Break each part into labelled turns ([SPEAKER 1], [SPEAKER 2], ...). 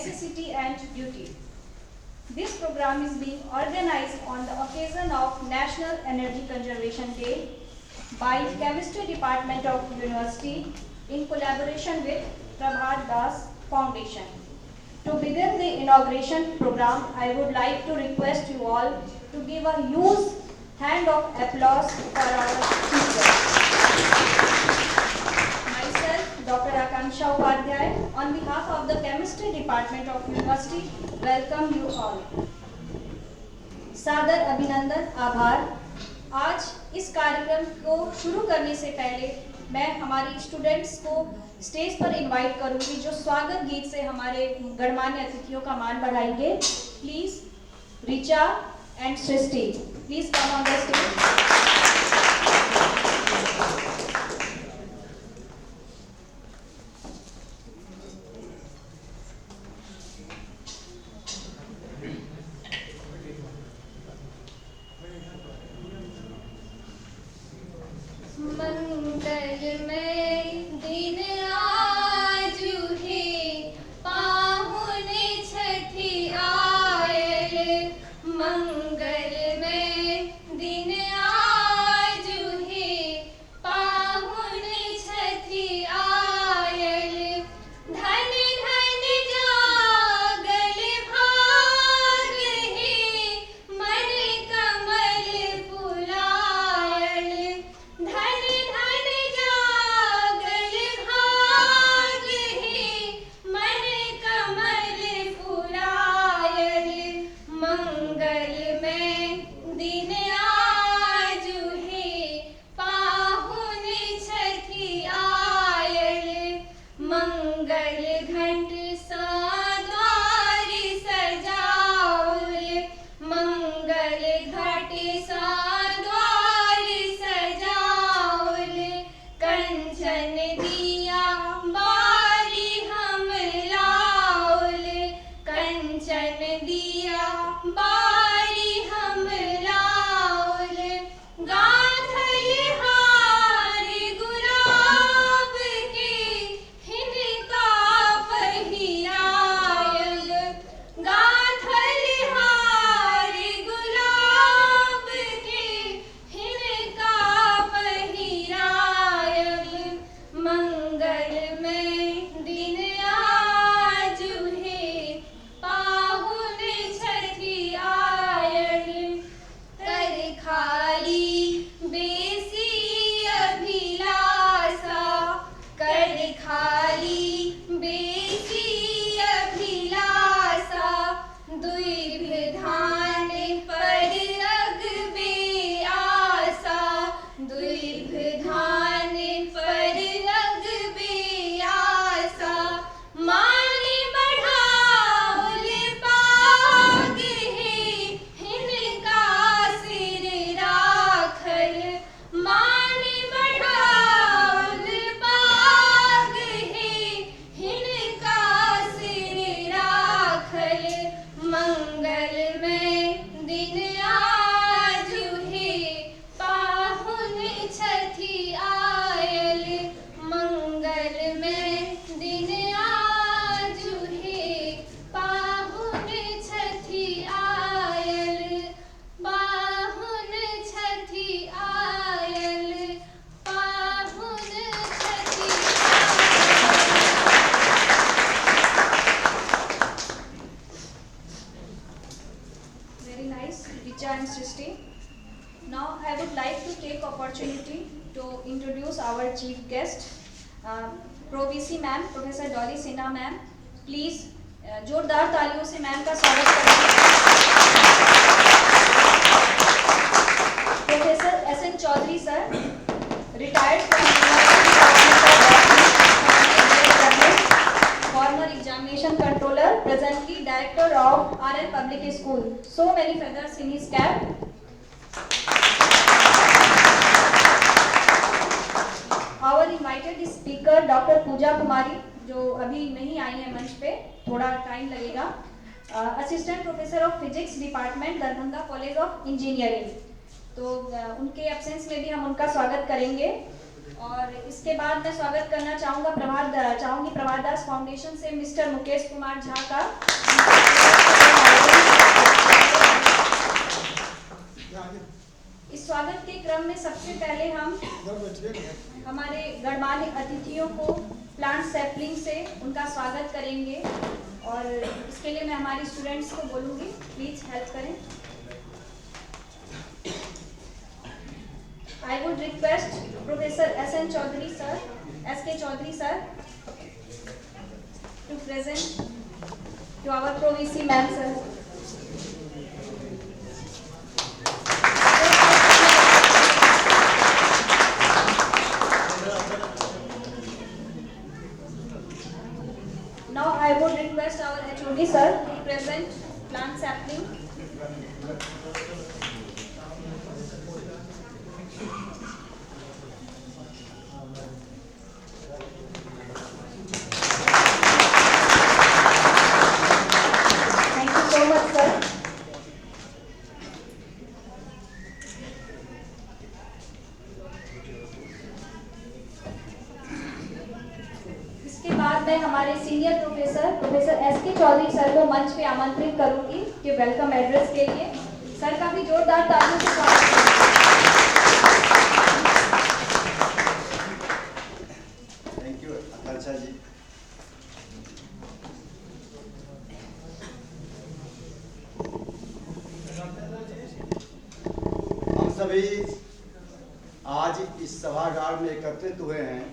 [SPEAKER 1] necessity and duty. This program is being organized on the occasion of National Energy Conservation Day by Chemistry Department of University in collaboration with Prabhat Das Foundation. To begin the inauguration program, I would like to request you all to give a huge hand of applause for our speaker. Myself, Dr. Akanksha Upadhyay, on behalf of the Chemistry Department of University, welcome you all. सादर अभिनंदन, आभार। आज इस कार्यक्रम को शुरू करने से पहले मैं हमारी स्टूडेंट्स को स्टेज पर इनवाइट करूंगी जो स्वागत गीत से हमारे गणमान्य अतिथियों का मान बढ़ाएंगे। Please Richa and Srishti, please come on the stage. Now I would like to take opportunity to introduce our chief guest, Pro VC ma'am, Professor Dolly Sinha ma'am. Please जोरदार तालियों से मैम का स्वागत करें। Professor S N. Chaudhary sir, retired former examination controller, presently director of RL Public School. So many feathers in his cap. Our invited speaker Dr. Pooja Kumari, जो अभी नहीं आई है मंच पे, थोड़ा टाइम लगेगा। Assistant professor of physics department Darbhanga college of engineering, तो उनके एब्सेंस में भी हम उनका स्वागत करेंगे। और इसके बाद मैं स्वागत करना चाहूंगी प्रभात दास फाउंडेशन से मिस्टर मुकेश कुमार झा का। इस स्वागत के क्रम में सबसे पहले हम हमारे गणमान्य अतिथियों को प्लांट सैपलिंग से उनका स्वागत करेंगे और इसके लिए मैं हमारी स्टूडेंट्स को बोलूंगी, प्लीज हेल्प करें। I would request Professor S.N. Chaudhary sir, S.K. Chaudhary sir, to present to our Pro-VC ma'am sir. Now I would request our HOD sir to present plant sapling. मैं हमारे senior professor S K. Chaudhary sir को मंच पे आमंत्रित करूंगी कि welcome address के लिए। सर का भी जोरदार तालियों से स्वागत करें।
[SPEAKER 2] थैंक यू आकांक्षा जी। हम सभी आज इस सभागार में एकत्रित हुए हैं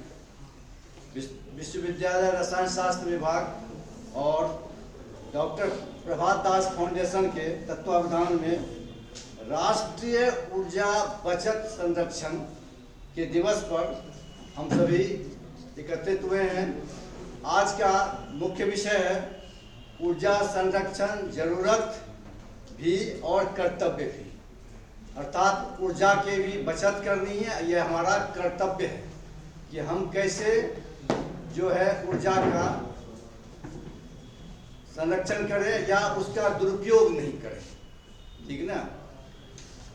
[SPEAKER 2] विश्वविद्यालय रसायन शास्त्र विभाग और डॉक्टर प्रभात दास फाउंडेशन के तत्वावधान में राष्ट्रीय ऊर्जा बचत संरक्षण के दिवस पर हम सभी एकत्रित हुए हैं। आज का मुख्य विषय है ऊर्जा संरक्षण, जरूरत भी और कर्तव्य भी, अर्थात ऊर्जा की भी बचत करनी है। यह हमारा कर्तव्य है कि हम कैसे जो है ऊर्जा का संरक्षण करें या उसका दुरुपयोग नहीं करें, ठीक ना।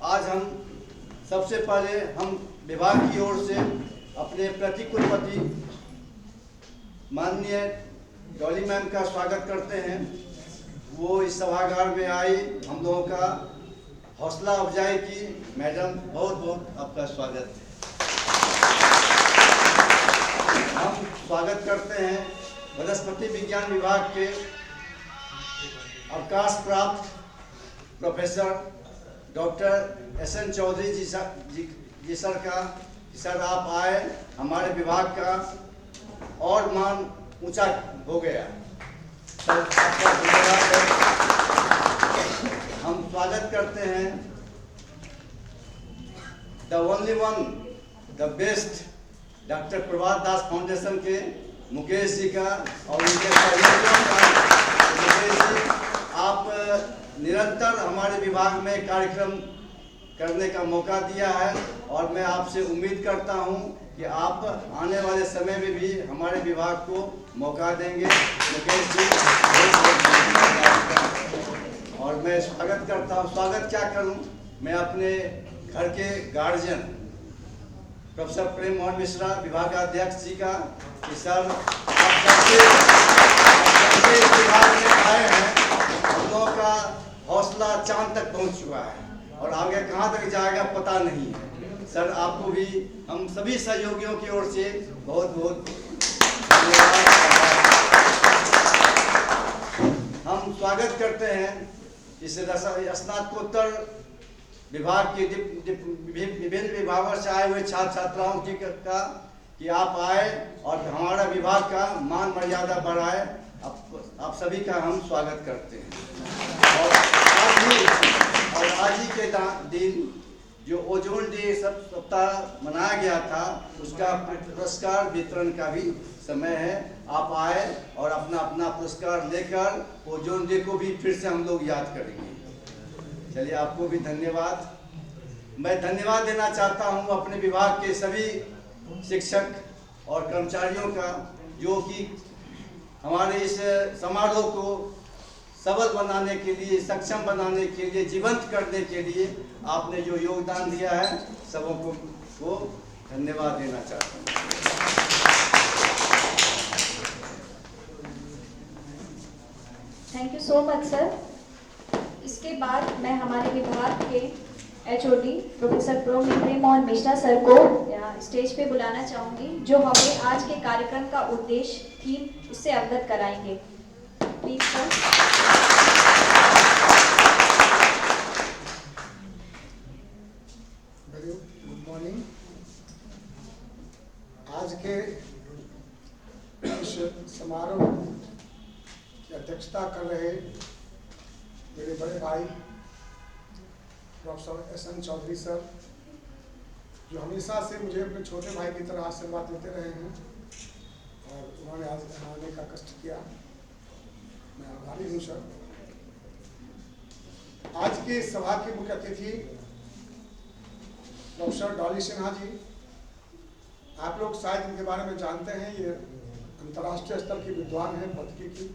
[SPEAKER 2] आज हम सबसे पहले हम विभाग की ओर से अपने प्रतिकुलपति माननीय डॉली मैम का स्वागत करते हैं। वो इस सभागार में आई, हम लोगों का हौसला अफजाई की। मैडम बहुत बहुत आपका स्वागत है। हम स्वागत करते हैं वनस्पति विज्ञान विभाग के अवकाश प्राप्त प्रोफेसर डॉक्टर एस.एन. चौधरी जी सर का। सर आप आए, हमारे विभाग का और मान ऊंचा हो गया। सर आपका धन्यवाद है। हम स्वागत करते हैं the only one, the best doctor Prabhat Das foundation के मुकेश जी का और उनके सहयोगियों का। मुकेश जी, आप निरंतर हमारे विभाग में कार्यक्रम करने का मौका दिया है और मैं आपसे उम्मीद करता हूं कि आप आने वाले समय में भी हमारे विभाग को मौका देंगे। मुकेश जी और मैं स्वागत करता हूं। स्वागत क्या करूं, मैं अपने घर के गार्जियन प्रोफेसर प्रेम मोहन मिश्रा विभागाध्यक्ष जी का कि सर आप सबसे इस विभाग में आए हैं। हम लोगों का हौसला चांद तक पहुंच चुका है और आगे कहां तक जाएगा पता नहीं है। सर आपको भी हम सभी सहयोगियों की ओर से बहुत बहुत धन्यवाद। हम स्वागत करते हैं इस स्नातकोत्तर विभाग के विभिन्न विभागों से आए हुए छात्र छात्राओं की का कि आप आए और हमारा विभाग का मान मर्यादा बढ़ाए। आप सभी का हम स्वागत करते हैं। और आज ही के दिन जो ओजोन डे सप्ताह मनाया गया था, उसका पुरस्कार वितरण का भी समय है। आप आए और अपना अपना पुरस्कार लेकर ओजोन डे को भी फिर से हम लोग याद करेंगे। चलिए, आपको भी धन्यवाद। मैं धन्यवाद देना चाहता हूं अपने विभाग के सभी शिक्षक और कर्मचारियों का, जो कि हमारे इस समारोह को सबल बनाने के लिए, सक्षम बनाने के लिए, जीवंत करने के लिए आपने जो योगदान दिया है, सबों को धन्यवाद देना चाहता हूँ।
[SPEAKER 1] Thank you so much sir. इसके बाद मैं हमारे विभाग के HOD professor Prem Mohan Mishra sir को स्टेज पे बुलाना चाहूँगी, जो हमें आज के कार्यक्रम का उद्देश्य थीम इससे अवगत कराएंगे। Please sir.
[SPEAKER 3] Very good morning. आज के इस समारोह की अध्यक्षता कर रहे मेरे बड़े भाई प्रोफेसर SN चौधरी सर, जो हमेशा से मुझे अपने छोटे भाई की तरह आशीर्वाद देते रहे हैं और उन्होंने आज यहाँ आने का कष्ट किया, मैं आभारी हूँ सर। आज की सभा के मुख्य अतिथि प्रोफेसर डॉली सिन्हा जी, आप लोग शायद इनके बारे में जानते हैं, ये अंतर्राष्ट्रीय स्तर की विद्वान हैं भौतिकी की,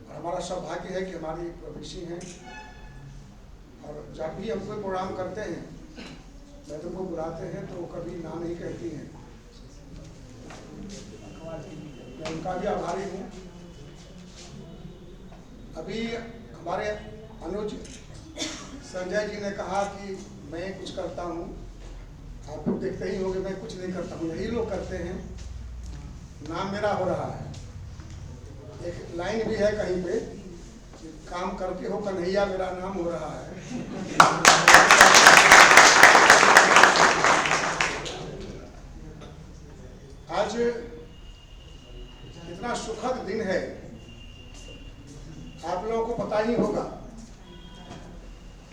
[SPEAKER 3] और हमारा सौभाग्य है कि हमारी प्रवेशी हैं। और जब भी हम कोई प्रोग्राम करते हैं, मैडम को बुलाते हैं तो वो कभी ना नहीं कहती हैं, मैं उनका भी आभारी हूँ। अभी हमारे अनुज संजय जी ने कहा कि मैं कुछ करता हूँ, आप लोग देखते ही होंगे मैं कुछ नहीं करता हूँ, यही लोग करते हैं, नाम मेरा हो रहा है। एक लाइन भी है कहीं पे, काम करके हो कन्हैया मेरा नाम हो रहा है। आज इतना सुखद दिन है, आप लोगों को पता ही होगा,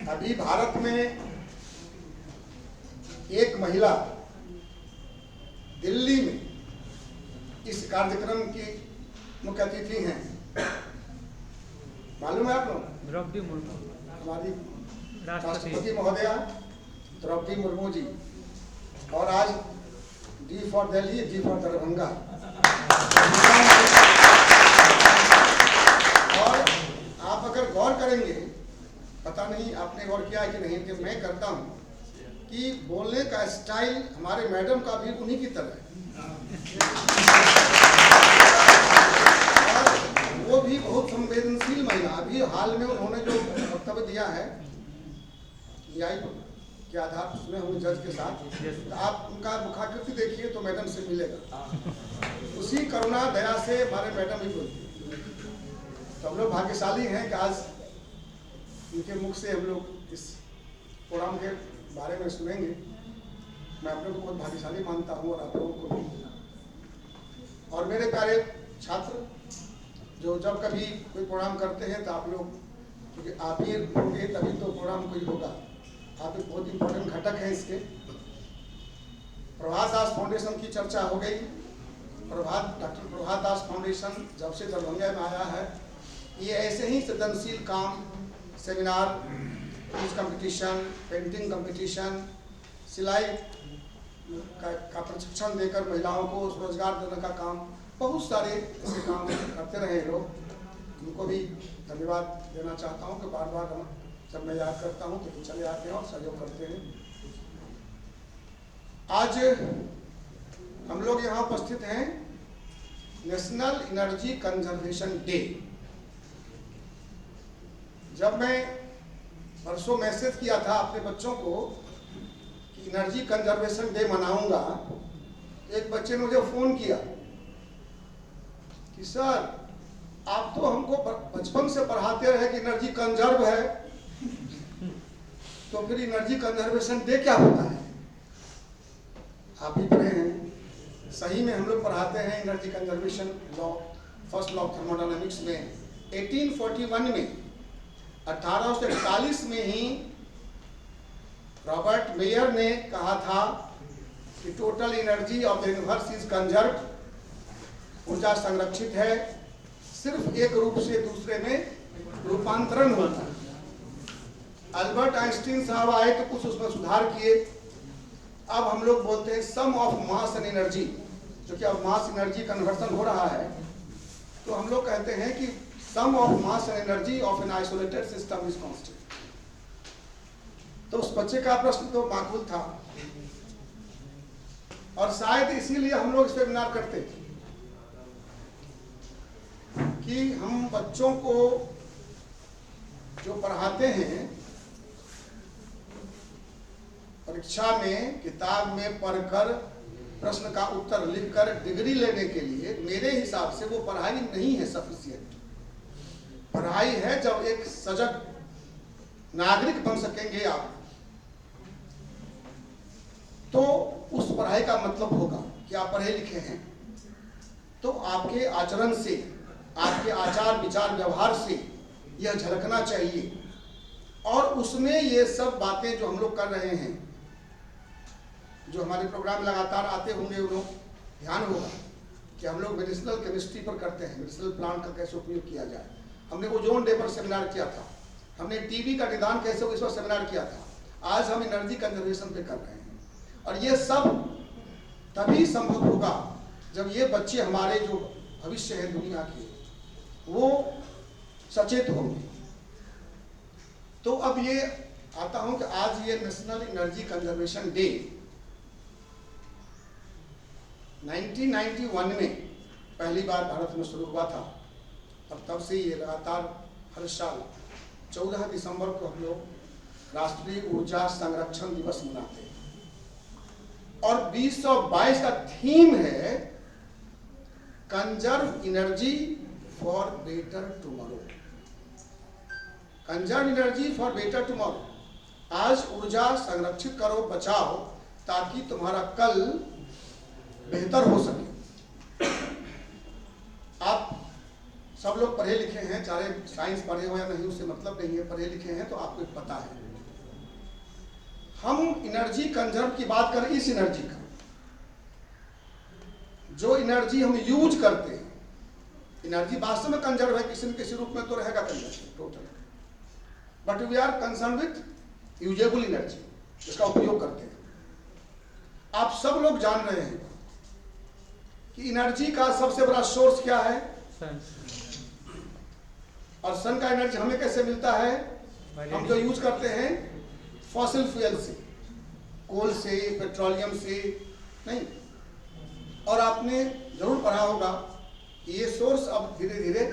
[SPEAKER 3] अभी भारत में एक महिला दिल्ली में इस कार्यक्रम की मुख्य अतिथि हैं, मालूम है आप लोग?
[SPEAKER 4] द्रौपदी मुर्मू,
[SPEAKER 3] हमारी राष्ट्रपति महोदया द्रौपदी मुर्मू जी। और आज D for Delhi, D for Darbhanga. और आप अगर गौर करेंगे, पता नहीं आपने गौर किया है कि नहीं, कि मैं करता हूँ कि बोलने का स्टाइल हमारे मैडम का भी उन्हीं की तरह है, और वो भी बहुत संवेदनशील महिला। अभी हाल में उन्होंने जो वक्तव्य दिया है न्याय के आधार पर सुने होंगे जज के साथ, तो आप उनका मुखाकृति देखिए तो मैडम से मिलेगा, उसी करुणा दया से हमारे मैडम ही बोलती है। तो हम लोग भाग्यशाली हैं कि आज उनके मुख से हम लोग इस प्रोग्राम के बारे में सुनेंगे। मैं आप लोगों को बहुत भाग्यशाली मानता हूँ, और आप लोगों को भी। और मेरे प्यारे छात्र, जो जब कभी कोई प्रोग्राम करते हैं तो आप लोग, क्योंकि आप ही होंगे तभी तो प्रोग्राम कोई होगा, आप एक बहुत इंपॉर्टेंट घटक है इसके। प्रभात दास फाउंडेशन की चर्चा हो गई। डॉक्टर प्रभात दास फाउंडेशन जब से दरभंगा में आया है, ये ऐसे ही सृजनशील काम, seminar, quiz competition, painting competition, सिलाई का प्रशिक्षण देकर महिलाओं को रोजगार देने का काम, बहुत सारे ऐसे काम करते रहे लोग। उनको भी धन्यवाद देना चाहता हूँ कि बार बार जब मैं याद करता हूँ तो चले आते हैं और सहयोग करते हैं। आज हम लोग यहाँ उपस्थित हैं नेशनल एनर्जी कंजर्वेशन डे। जब मैं परसों मैसेज किया था अपने बच्चों को कि एनर्जी कंजर्वेशन डे मनाऊंगा, एक बच्चे ने मुझे फोन किया कि सर आप तो हमको बचपन से पढ़ाते रहे कि एनर्जी कंजर्व है, तो फिर एनर्जी कंजर्वेशन डे क्या होता है? आप ही पढ़े हैं, सही में हम लोग पढ़ाते हैं energy conservation law, first law of thermodynamics में 1841 में 1841 में ही रॉबर्ट मेयर ने कहा था कि total energy of the universe is conserve, ऊर्जा संरक्षित है, सिर्फ एक रूप से दूसरे में रूपांतरण होता है। अल्बर्ट आइंस्टीन साहब आए तो कुछ उसमें सुधार किए। अब हम लोग बोलते हैं सम ऑफ मास एंड एनर्जी, जो कि अब मास एनर्जी कन्वर्सन हो रहा है, तो हम लोग कहते हैं कि sum of mass and energy of an isolated system is constant. तो उस बच्चे का प्रश्न तो माकूल था। और शायद इसीलिए हम लोग इस वेबिनार करते हैं कि हम बच्चों को जो पढ़ाते हैं परीक्षा में किताब में पढ़कर प्रश्न का उत्तर लिखकर डिग्री लेने के लिए मेरे हिसाब से वो पढ़ाई नहीं है सफिशिएंट। पढ़ाई है जब एक सजग नागरिक बन सकेंगे आप, तो उस पढ़ाई का मतलब होगा कि आप पढ़े लिखे हैं, तो आपके आचरण से, आपके आचार विचार व्यवहार से यह झलकना चाहिए। और उसमें ये सब बातें जो हम लोग कर रहे हैं, जो हमारे प्रोग्राम लगातार आते होंगे, उन लोग ध्यान होगा कि हम लोग मेडिसिनल केमिस्ट्री पर करते हैं, मेडिसिनल प्लांट का कैसे उपयोग किया जाए। हमने ओजोन डे पर सेमिनार किया था, हमने टीबी का निदान कैसे हो इस पर सेमिनार किया था। आज हम एनर्जी कंजर्वेशन पे कर रहे हैं, और ये सब तभी संभव होगा जब ये बच्चे, हमारे जो भविष्य है दुनिया के, वो सचेत होंगे। तो अब ये आता हूं कि आज ये नेशनल एनर्जी कंजर्वेशन डे 1991 में पहली बार भारत में शुरू हुआ था, और तब से ये लगातार हर साल 14 दिसंबर को हम लोग राष्ट्रीय ऊर्जा संरक्षण दिवस मनाते हैं। और 2022 का थीम है conserve energy for better tomorrow. Conserve energy for better tomorrow. आज ऊर्जा संरक्षित करो, बचाओ, ताकि तुम्हारा कल बेहतर हो सके। आप सब लोग पढ़े लिखे हैं, चाहे साइंस पढ़े हो या नहीं उससे मतलब नहीं है, पढ़े लिखे हैं तो आपको पता है। हम एनर्जी कंजर्व की बात करें, इस एनर्जी का, जो एनर्जी हम यूज करते हैं, एनर्जी वास्तव में कंजर्व है, किसी न किसी रूप में तो रहेगा conserve total, but we are concern with usable energy, जिसका उपयोग करते हैं। आप सब लोग जान रहे हैं कि एनर्जी का सबसे बड़ा सोर्स क्या है, सन। और सन का एनर्जी हमें कैसे मिलता है? हम जो यूज करते हैं फॉसिल फ्यूल से, कोल से, पेट्रोलियम से नहीं। और आपने जरूर पढ़ा होगा कि ये सोर्स अब धीरे धीरे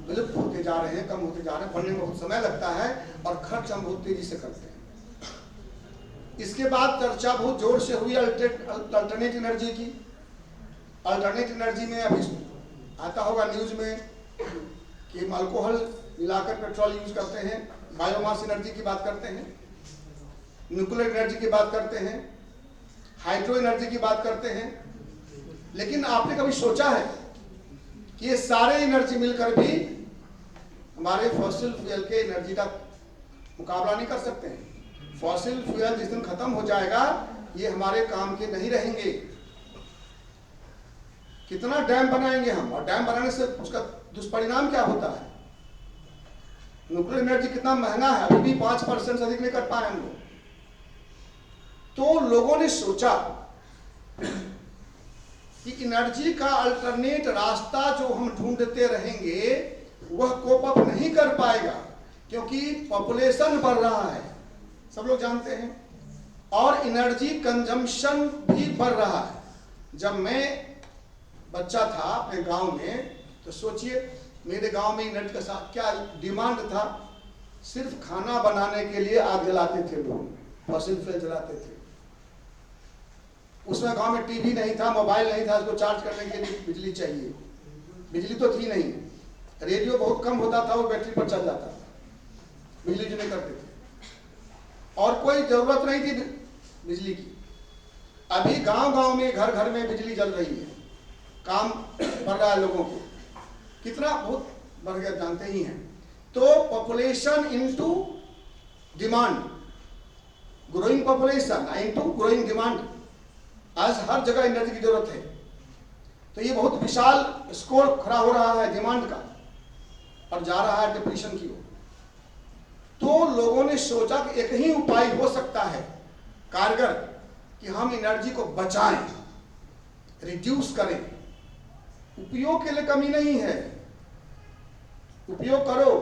[SPEAKER 3] विलुप्त होते जा रहे हैं, कम होते जा रहे हैं, पढ़ने में बहुत समय लगता है और खर्च हम बहुत तेजी से करते हैं। इसके बाद चर्चा बहुत जोर से हुई अल्टरनेट एनर्जी की। अल्टरनेट एनर्जी में अभी आता होगा न्यूज में कि हम अल्कोहल मिलाकर पेट्रोल यूज करते हैं, बायोमास एनर्जी की बात करते हैं, न्यूक्लियर एनर्जी की बात करते हैं, हाइड्रो एनर्जी की बात करते हैं। लेकिन आपने कभी सोचा है कि ये सारे एनर्जी मिलकर भी हमारे फॉसिल फ्यूल के एनर्जी का मुकाबला नहीं कर सकते हैं? फॉसिल फ्यूल जिस दिन खत्म हो जाएगा, ये हमारे काम के नहीं रहेंगे। कितना डैम बनाएंगे हम, और डैम बनाने से उसका दुष्परिणाम क्या होता है? न्यूक्लियर एनर्जी कितना महंगा है, अभी भी 5% से अधिक नहीं कर पाए हम लोग। तो लोगों ने सोचा कि एनर्जी का अल्टरनेट रास्ता जो हम ढूंढते रहेंगे वह कोप अप नहीं कर पाएगा, क्योंकि पॉपुलेशन बढ़ रहा है, सब लोग जानते हैं, और एनर्जी कंजम्पशन भी बढ़ रहा है। जब मैं बच्चा था अपने गांव में, तो सोचिए मेरे गांव में एनर्जी के साथ क्या डिमांड था। सिर्फ खाना बनाने के लिए आग जलाते थे लोग, फॉसिल फ्यूल जलाते थे। उसमें गांव में टीवी नहीं था, मोबाइल नहीं था, उसको चार्ज करने के लिए बिजली चाहिए। बिजली तो थी नहीं, रेडियो बहुत कम होता था, वो बैटरी पर चल जाता था, बिजली जो नहीं करते थे, और कोई जरूरत नहीं थी बिजली की। अभी गांव गांव में, घर घर में बिजली जल रही है, काम बढ़ रहा है लोगों को, कितना बहुत बढ़ गया जानते ही हैं। तो population into demand, growing population into growing demand, आज हर जगह एनर्जी की जरूरत है। तो ये बहुत विशाल स्कोर खड़ा हो रहा है डिमांड का, और जा रहा है डिप्रेशन की ओर। तो लोगों ने सोचा कि एक ही उपाय हो सकता है कारगर, कि हम एनर्जी को बचाएं, रिड्यूस करें। उपयोग के लिए कमी नहीं है, उपयोग करो,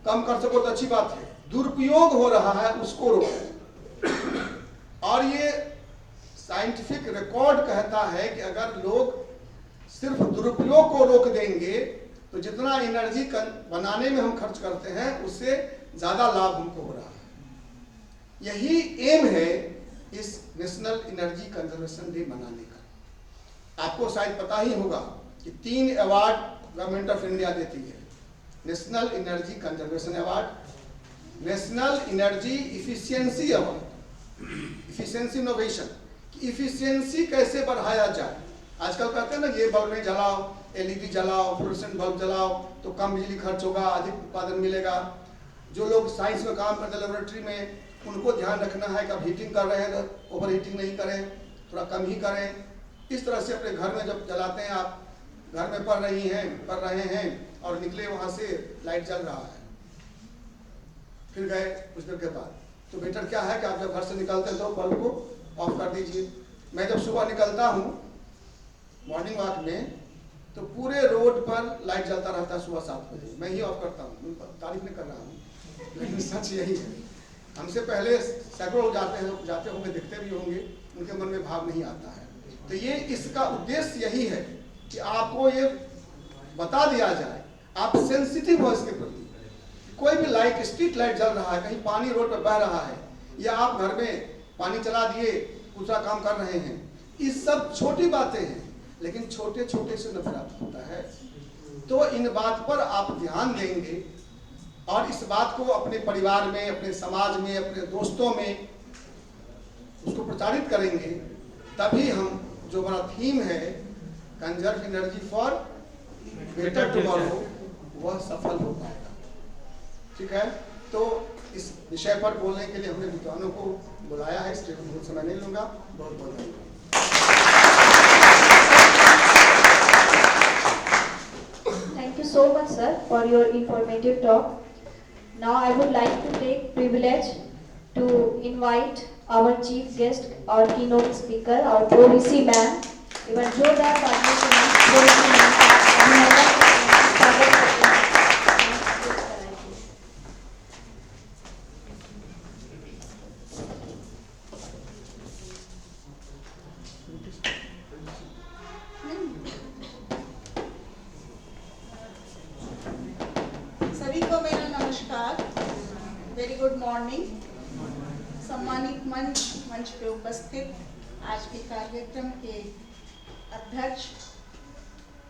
[SPEAKER 3] कम कर सको तो अच्छी बात है। दुरुपयोग हो रहा है उसको रोको। और ये साइंटिफिक रिकॉर्ड कहता है कि अगर लोग सिर्फ दुरुपयोग को रोक देंगे तो जितना एनर्जी बनाने में हम खर्च करते हैं उससे ज़्यादा लाभ हमको हो रहा है। यही एम है इस नेशनल एनर्जी कंजर्वेशन डे मनाने का। आपको शायद पता ही होगा कि 3 अवार्ड गवर्नमेंट ऑफ इंडिया देती है। National energy conservation award, national energy efficiency award, efficiency innovation, कि इफिशियंसी कैसे बढ़ाया जाए। आजकल कहते हैं ना, ये बल्ब नहीं जलाओ, एलईडी जलाओ, फ्लोरोसेंट बल्ब जलाओ तो कम बिजली खर्च होगा, अधिक उत्पादन मिलेगा। जो लोग साइंस में काम करते हैं लेबोरेटरी में, उनको ध्यान रखना है कि अब हीटिंग कर रहे हैं तो ओवर हीटिंग नहीं करें, थोड़ा कम ही करें। इस तरह से अपने घर में जब जलाते हैं, आप घर में पढ़ रहे हैं और निकले वहाँ से लाइट जल रहा है, फिर गए कुछ देर के बाद, तो बेटर क्या है कि आप जब घर से निकलते हैं तो बल्ब को ऑफ कर दीजिए। मैं जब सुबह निकलता हूँ मॉर्निंग वॉक में तो पूरे रोड पर लाइट जलता रहता है सुबह 7 बजे, मैं ही ऑफ करता हूँ। तारीफ नहीं कर रहा हूँ, लेकिन सच यही है। हमसे पहले सैकड़ों लोग जाते होंगे, दिखते भी होंगे, उनके मन में भाव नहीं आता है। तो ये इसका उद्देश्य यही है कि आपको ये बता दिया जाए, आप सेंसिटिव हो इसके प्रति। कोई भी लाइट, स्ट्रीट लाइट जल रहा है, कहीं पानी रोड पर बह रहा है, या आप घर में पानी चला दिए, दूसरा काम कर रहे हैं, ये सब छोटी बातें हैं, लेकिन छोटे छोटे से नफरत होता है। तो इन बात पर आप ध्यान देंगे और इस बात को अपने परिवार में, अपने समाज में, अपने दोस्तों में उसको प्रचारित करेंगे, तभी हम जो हमारा थीम है conserve energy for better tomorrow, वह सफल हो पाएगा। ठीक है, तो इस विषय पर बोलने के लिए हमने विद्वानों को बुलाया है, इसलिए बहुत समय नहीं लूंगा। बहुत बहुत धन्यवाद।
[SPEAKER 1] Thank you so much, sir, for your informative talk. Now I would like to take privilege to invite our chief guest, our keynote speaker, our ProVC ma'am. even जोरदार तालियों से ProVC ma'am का अभिनंदन स्वागत करते हैं।
[SPEAKER 4] सभी को मेरा नमस्कार, वेरी गुड मॉर्निंग। सम्मानित मंच पे उपस्थित आज के कार्यक्रम के अध्यक्ष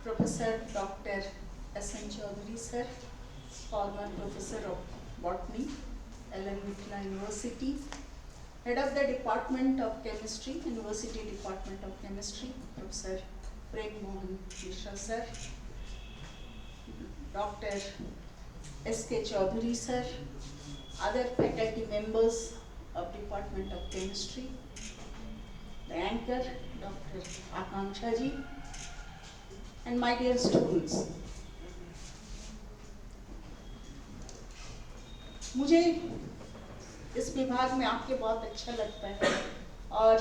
[SPEAKER 4] professor doctor S N. Chaudhary sir, former professor of botany, L N. Mithila University, head of the department of chemistry, university department of chemistry, professor Prem Mohan Mishra sir, doctor S.K. Chaudhary sir, other faculty members of Department of Chemistry, the anchor Dr. Akanksha ji, and my dear students. मुझे इस विभाग में आके बहुत अच्छा लगता है और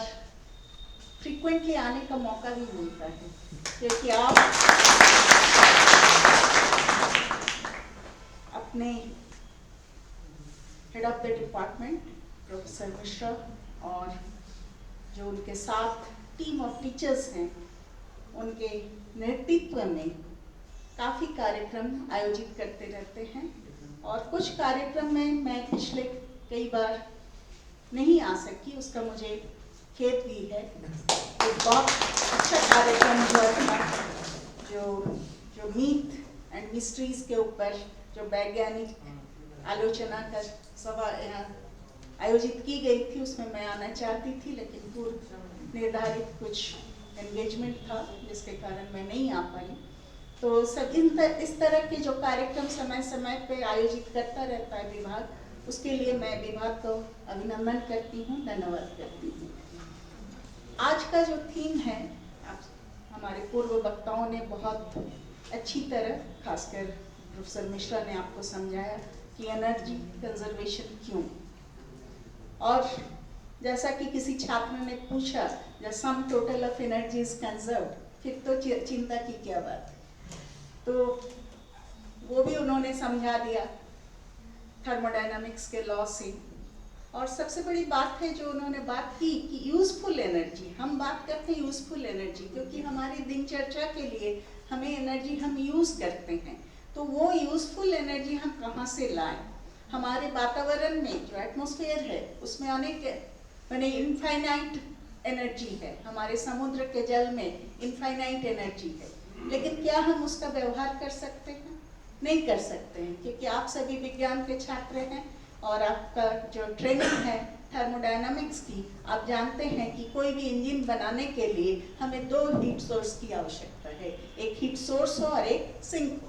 [SPEAKER 4] फ्रीक्वेंटली आने का मौका भी मिलता है, क्योंकि आप अपने head of the department professor Mishra और जो उनके साथ टीम ऑफ टीचर्स हैं, उनके नेतृत्व में काफ़ी कार्यक्रम आयोजित करते रहते हैं। और कुछ कार्यक्रम में मैं पिछले कई बार नहीं आ सकी, उसका मुझे खेद भी है। एक बहुत अच्छा कार्यक्रम हुआ था जो मीथ एंड मिस्ट्रीज के ऊपर जो वैज्ञानिक आलोचना का सभा आयोजित की गई थी, उसमें मैं आना चाहती थी, लेकिन पूर्व निर्धारित कुछ एंगेजमेंट था जिसके कारण मैं नहीं आ पाई। तो सब इस तरह के जो कार्यक्रम समय समय पे आयोजित करता रहता है विभाग, उसके लिए मैं विभाग को अभिनंदन करती हूँ, धन्यवाद करती हूँ। आज का जो थीम है, हमारे पूर्व वक्ताओं ने बहुत अच्छी तरह, खासकर प्रोफेसर मिश्रा ने आपको समझाया कि एनर्जी कंजर्वेशन क्यों। और जैसा कि किसी छात्र ने पूछा, the sum total of energy is conserved, फिर तो चिंता की क्या बात। तो वो भी उन्होंने समझा दिया थर्मोडायनामिक्स के लॉ से और सबसे बड़ी बात है जो उन्होंने बात की कि यूज़फुल एनर्जी, हम बात करते हैं यूज़फुल एनर्जी क्योंकि हमारी दिनचर्या के लिए हमें एनर्जी हम यूज़ करते हैं, तो वो यूज़फुल एनर्जी हम कहाँ से लाएं? हमारे वातावरण में जो एटमॉस्फेयर है उसमें अनेक माने इनफाइनाइट एनर्जी है, हमारे समुद्र के जल में इनफाइनाइट एनर्जी है, लेकिन क्या हम उसका व्यवहार कर सकते हैं? नहीं कर सकते हैं, क्योंकि आप सभी विज्ञान के छात्र हैं और आपका जो ट्रेनिंग है थर्मोडायनामिक्स की, आप जानते हैं कि कोई भी इंजन बनाने के लिए हमें 2 हीट सोर्स की आवश्यकता है, एक हीट सोर्स हो और एक सिंक हो,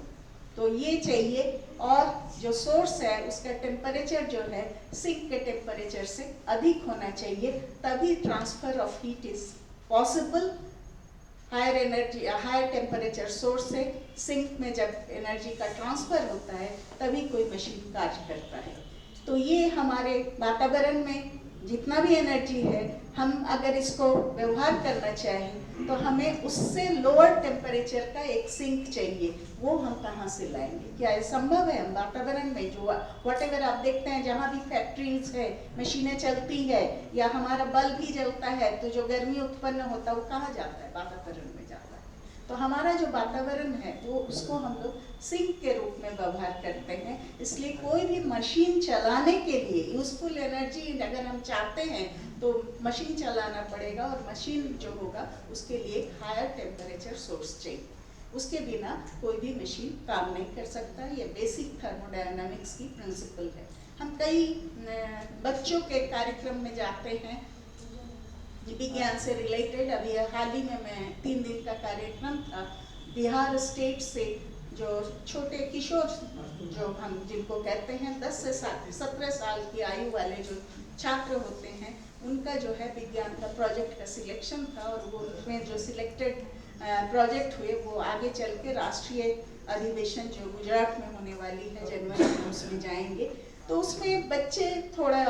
[SPEAKER 4] तो ये चाहिए। और जो सोर्स है उसका टेम्परेचर जो है सिंक के टेम्परेचर से अधिक होना चाहिए, तभी transfer of heat is possible. Higher energy, higher temperature source से सिंक में जब एनर्जी का ट्रांसफर होता है तभी कोई मशीन कार्य करता है। तो ये हमारे वातावरण में जितना भी एनर्जी है, हम अगर इसको व्यवहार करना चाहें तो हमें उससे लोअर टेम्परेचर का एक सिंक चाहिए, वो हम कहाँ से लाएंगे? क्या ये संभव है? हम वातावरण में जो व्हाटएवर आप देखते हैं, जहाँ भी फैक्ट्रीज है, मशीनें चलती है या हमारा बल्ब भी जलता है, तो जो गर्मी उत्पन्न होता है वो कहाँ जाता है? वातावरण में जाता है। तो हमारा जो वातावरण है वो उसको हम लोग सिंक के रूप में व्यवहार करते हैं। इसलिए कोई भी मशीन चलाने के लिए यूजफुल एनर्जी अगर हम चाहते हैं तो मशीन चलाना पड़ेगा, और मशीन जो होगा उसके लिए हायर टेम्परेचर सोर्स चाहिए, उसके बिना कोई भी मशीन काम नहीं कर सकता। ये बेसिक थर्मोडायनामिक्स की प्रिंसिपल है। हम कई बच्चों के कार्यक्रम में जाते हैं विज्ञान से रिलेटेड। अभी हाल ही में मैं 3 दिन का कार्यक्रम था, बिहार स्टेट से जो छोटे किशोर, जो हम जिनको कहते हैं 10 से 17 साल की आयु वाले जो छात्र होते हैं, उनका जो है विज्ञान का प्रोजेक्ट का सिलेक्शन था, और वो उसमें जो सिलेक्टेड प्रोजेक्ट हुए वो आगे चल के राष्ट्रीय अधिवेशन जो गुजरात में होने वाली है जनवरी में, उसमें जाएंगे। तो उसमें बच्चे थोड़ा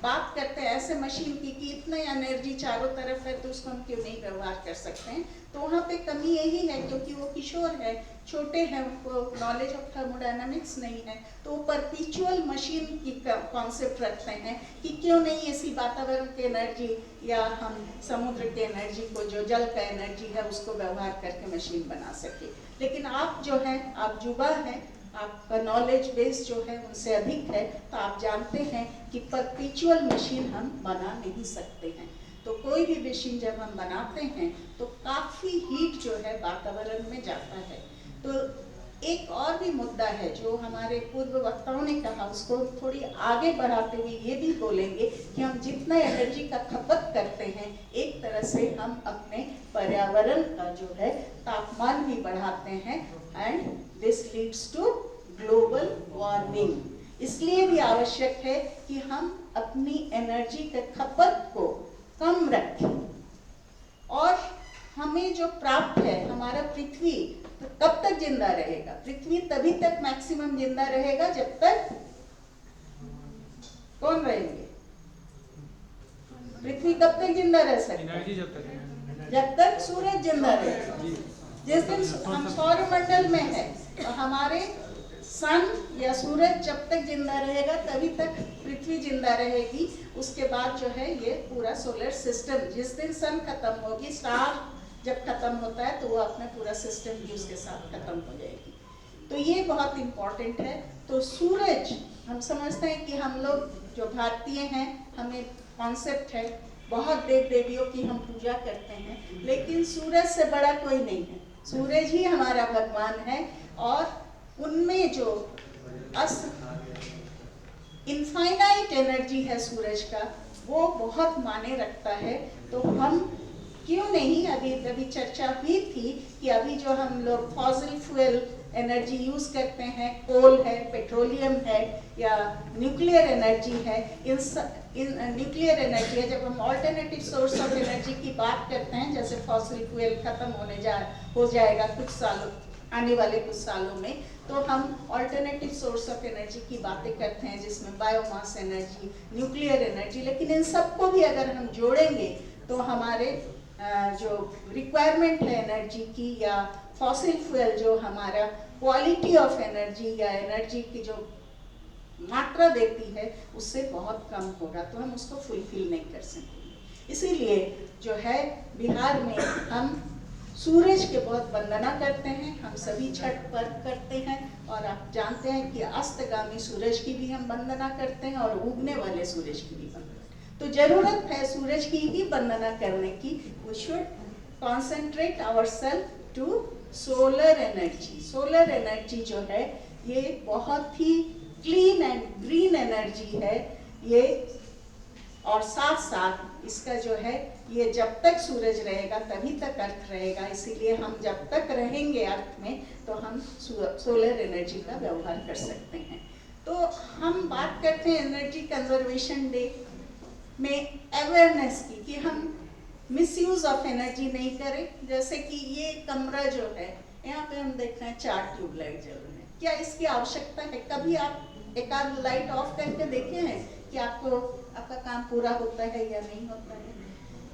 [SPEAKER 4] बात करते हैं ऐसे मशीन की कि इतना एनर्जी चारों तरफ है तो उसको हम क्यों नहीं व्यवहार कर सकते हैं। तो वहाँ पे कमी यही है क्योंकि वो किशोर है, छोटे हैं, उनको नॉलेज ऑफ थर्मोडायनामिक्स नहीं है, तो वो परपीचुअल मशीन की कॉन्सेप्ट रखते हैं कि क्यों नहीं ऐसी वातावरण की एनर्जी या हम समुद्र के एनर्जी को, जो जल का एनर्जी है, उसको व्यवहार करके मशीन बना सके। लेकिन आप जो है, आप युवा हैं, आपका नॉलेज बेस जो है उनसे अधिक है, तो आप जानते हैं कि परपीचुअल मशीन हम बना नहीं सकते हैं। तो कोई भी मशीन जब हम बनाते हैं तो काफ़ी हीट जो है वातावरण में जाता है। तो एक और भी मुद्दा है जो हमारे पूर्व वक्ताओं ने कहा, उसको थोड़ी आगे बढ़ाते हुए ये भी बोलेंगे कि हम जितना एनर्जी का खपत करते हैं, एक तरह से हम अपने पर्यावरण का जो है तापमान भी बढ़ाते हैं, and this leads to global warming. इसलिए भी आवश्यक है कि हम अपनी एनर्जी के खपत को कम रखें, और हमें जो प्राप्त है, हमारा पृथ्वी तो कब तक जिंदा रहेगा? पृथ्वी तभी तक मैक्सिमम जिंदा रहेगा जब तक कौन रहेंगे? पृथ्वी कब तक जिंदा रह सकती है? जब तक सूरज जिंदा रहेगा। जिस दिन हम सौरमंडल में है तो हमारे सन या सूरज जब तक जिंदा रहेगा तभी तक पृथ्वी जिंदा रहेगी। उसके बाद जो है ये पूरा सोलर सिस्टम, जिस दिन सन खत्म होगी, स्टार जब खत्म होता है तो वो अपना पूरा सिस्टम भी उसके साथ खत्म हो जाएगी। तो ये बहुत इम्पोर्टेंट है। तो सूरज, हम समझते हैं कि हम लोग जो भारतीय हैं, हमें कॉन्सेप्ट है, बहुत देव देवियों की हम पूजा करते हैं, लेकिन सूरज से बड़ा कोई नहीं है। सूरज ही हमारा भगवान है, और उनमें जो इनफाइनाइट एनर्जी है सूरज का, वो बहुत माने रखता है। तो हम क्यों नहीं, अभी चर्चा हुई थी कि अभी जो हम लोग फॉसिल फ्यूल एनर्जी यूज़ करते हैं, कोल है, पेट्रोलियम है या न्यूक्लियर एनर्जी है, इन न्यूक्लियर एनर्जी है, जब हम ऑल्टरनेटिव सोर्स ऑफ एनर्जी की बात करते हैं, जैसे फॉसिल फ्यूल खत्म हो जाएगा कुछ सालों, आने वाले कुछ सालों में, तो हम ऑल्टरनेटिव सोर्स ऑफ एनर्जी की बातें करते हैं, जिसमें बायोमास एनर्जी, न्यूक्लियर एनर्जी। लेकिन इन सबको भी अगर हम जोड़ेंगे तो हमारे जो रिक्वायरमेंट है एनर्जी की, या फॉसिल फ्यूल जो हमारा क्वालिटी ऑफ एनर्जी या एनर्जी की जो मात्रा देती है उससे बहुत कम होगा, तो हम उसको फुलफिल नहीं कर सकेंगे। इसीलिए जो है बिहार में हम सूरज के बहुत वंदना करते हैं, हम सभी छठ पर्व करते हैं, और आप जानते हैं कि अस्तगामी सूरज की भी हम वंदना करते हैं और उगने वाले सूरज की भी वंदना। तो जरूरत है सूरज की ही वंदना करने की। We should concentrate ourselves to solar energy. Solar energy जो है ये बहुत ही क्लीन एंड ग्रीन एनर्जी है ये, और साथ साथ इसका जो है ये जब तक सूरज रहेगा तभी तक अर्थ रहेगा, इसीलिए हम जब तक रहेंगे अर्थ में तो हम सोलर एनर्जी का व्यवहार कर सकते हैं। तो हम बात करते हैं एनर्जी कंजर्वेशन डे में अवेयरनेस की, कि हम मिसयूज ऑफ एनर्जी नहीं करें। जैसे कि ये कमरा जो है यहाँ पे हम देख रहे हैं 4 ट्यूबलाइट जल रहे हैं, क्या इसकी आवश्यकता है? कभी आप एक आध लाइट ऑफ करके देखे हैं कि आपका काम पूरा होता है या नहीं होता है?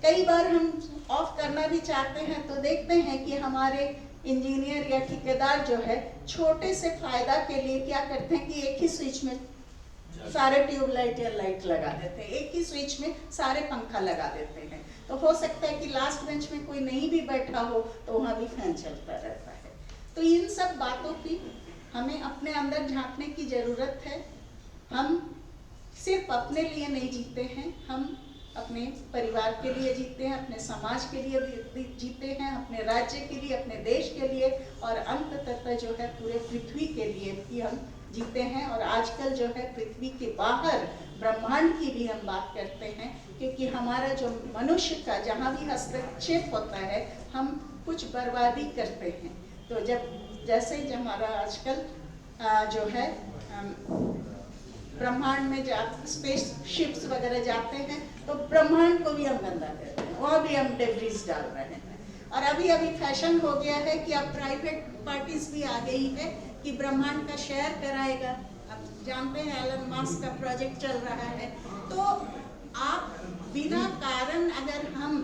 [SPEAKER 4] कई बार हम ऑफ करना भी चाहते हैं तो देखते हैं कि हमारे इंजीनियर या ठेकेदार जो है छोटे से फायदा के लिए क्या करते हैं कि एक ही स्विच में सारे ट्यूबलाइट या लाइट लगा देते हैं, एक ही स्विच में सारे पंखा लगा देते हैं। तो हो सकता है कि लास्ट बेंच में कोई नहीं भी बैठा हो तो वहाँ भी फैन चलता रहता है। तो इन सब बातों की हमें अपने अंदर झांकने की जरूरत है। हम सिर्फ अपने लिए नहीं जीते हैं, हम अपने परिवार के लिए जीते हैं, अपने समाज के लिए भी जीते हैं, अपने राज्य के लिए, अपने देश के लिए, और अंततः जो है पूरे पृथ्वी के लिए भी हम जीते हैं। और आजकल जो है पृथ्वी के बाहर ब्रह्मांड की भी हम बात करते हैं, क्योंकि हमारा जो मनुष्य का जहाँ भी हस्तक्षेप होता है हम कुछ बर्बादी करते हैं। तो जैसे हमारा आजकल जो है ब्रह्मांड में स्पेस शिप्स वगैरह जाते हैं तो ब्रह्मांड को भी हम गंदा करते हैं, वहाँ भी हम डेब्रिस डाल रहे हैं। और अभी फैशन हो गया है कि अब प्राइवेट पार्टीज भी आ गई है कि ब्रह्मांड का शेयर कराएगा। अब जानते हैं एलन मस्क का प्रोजेक्ट चल रहा है। तो आप बिना कारण अगर हम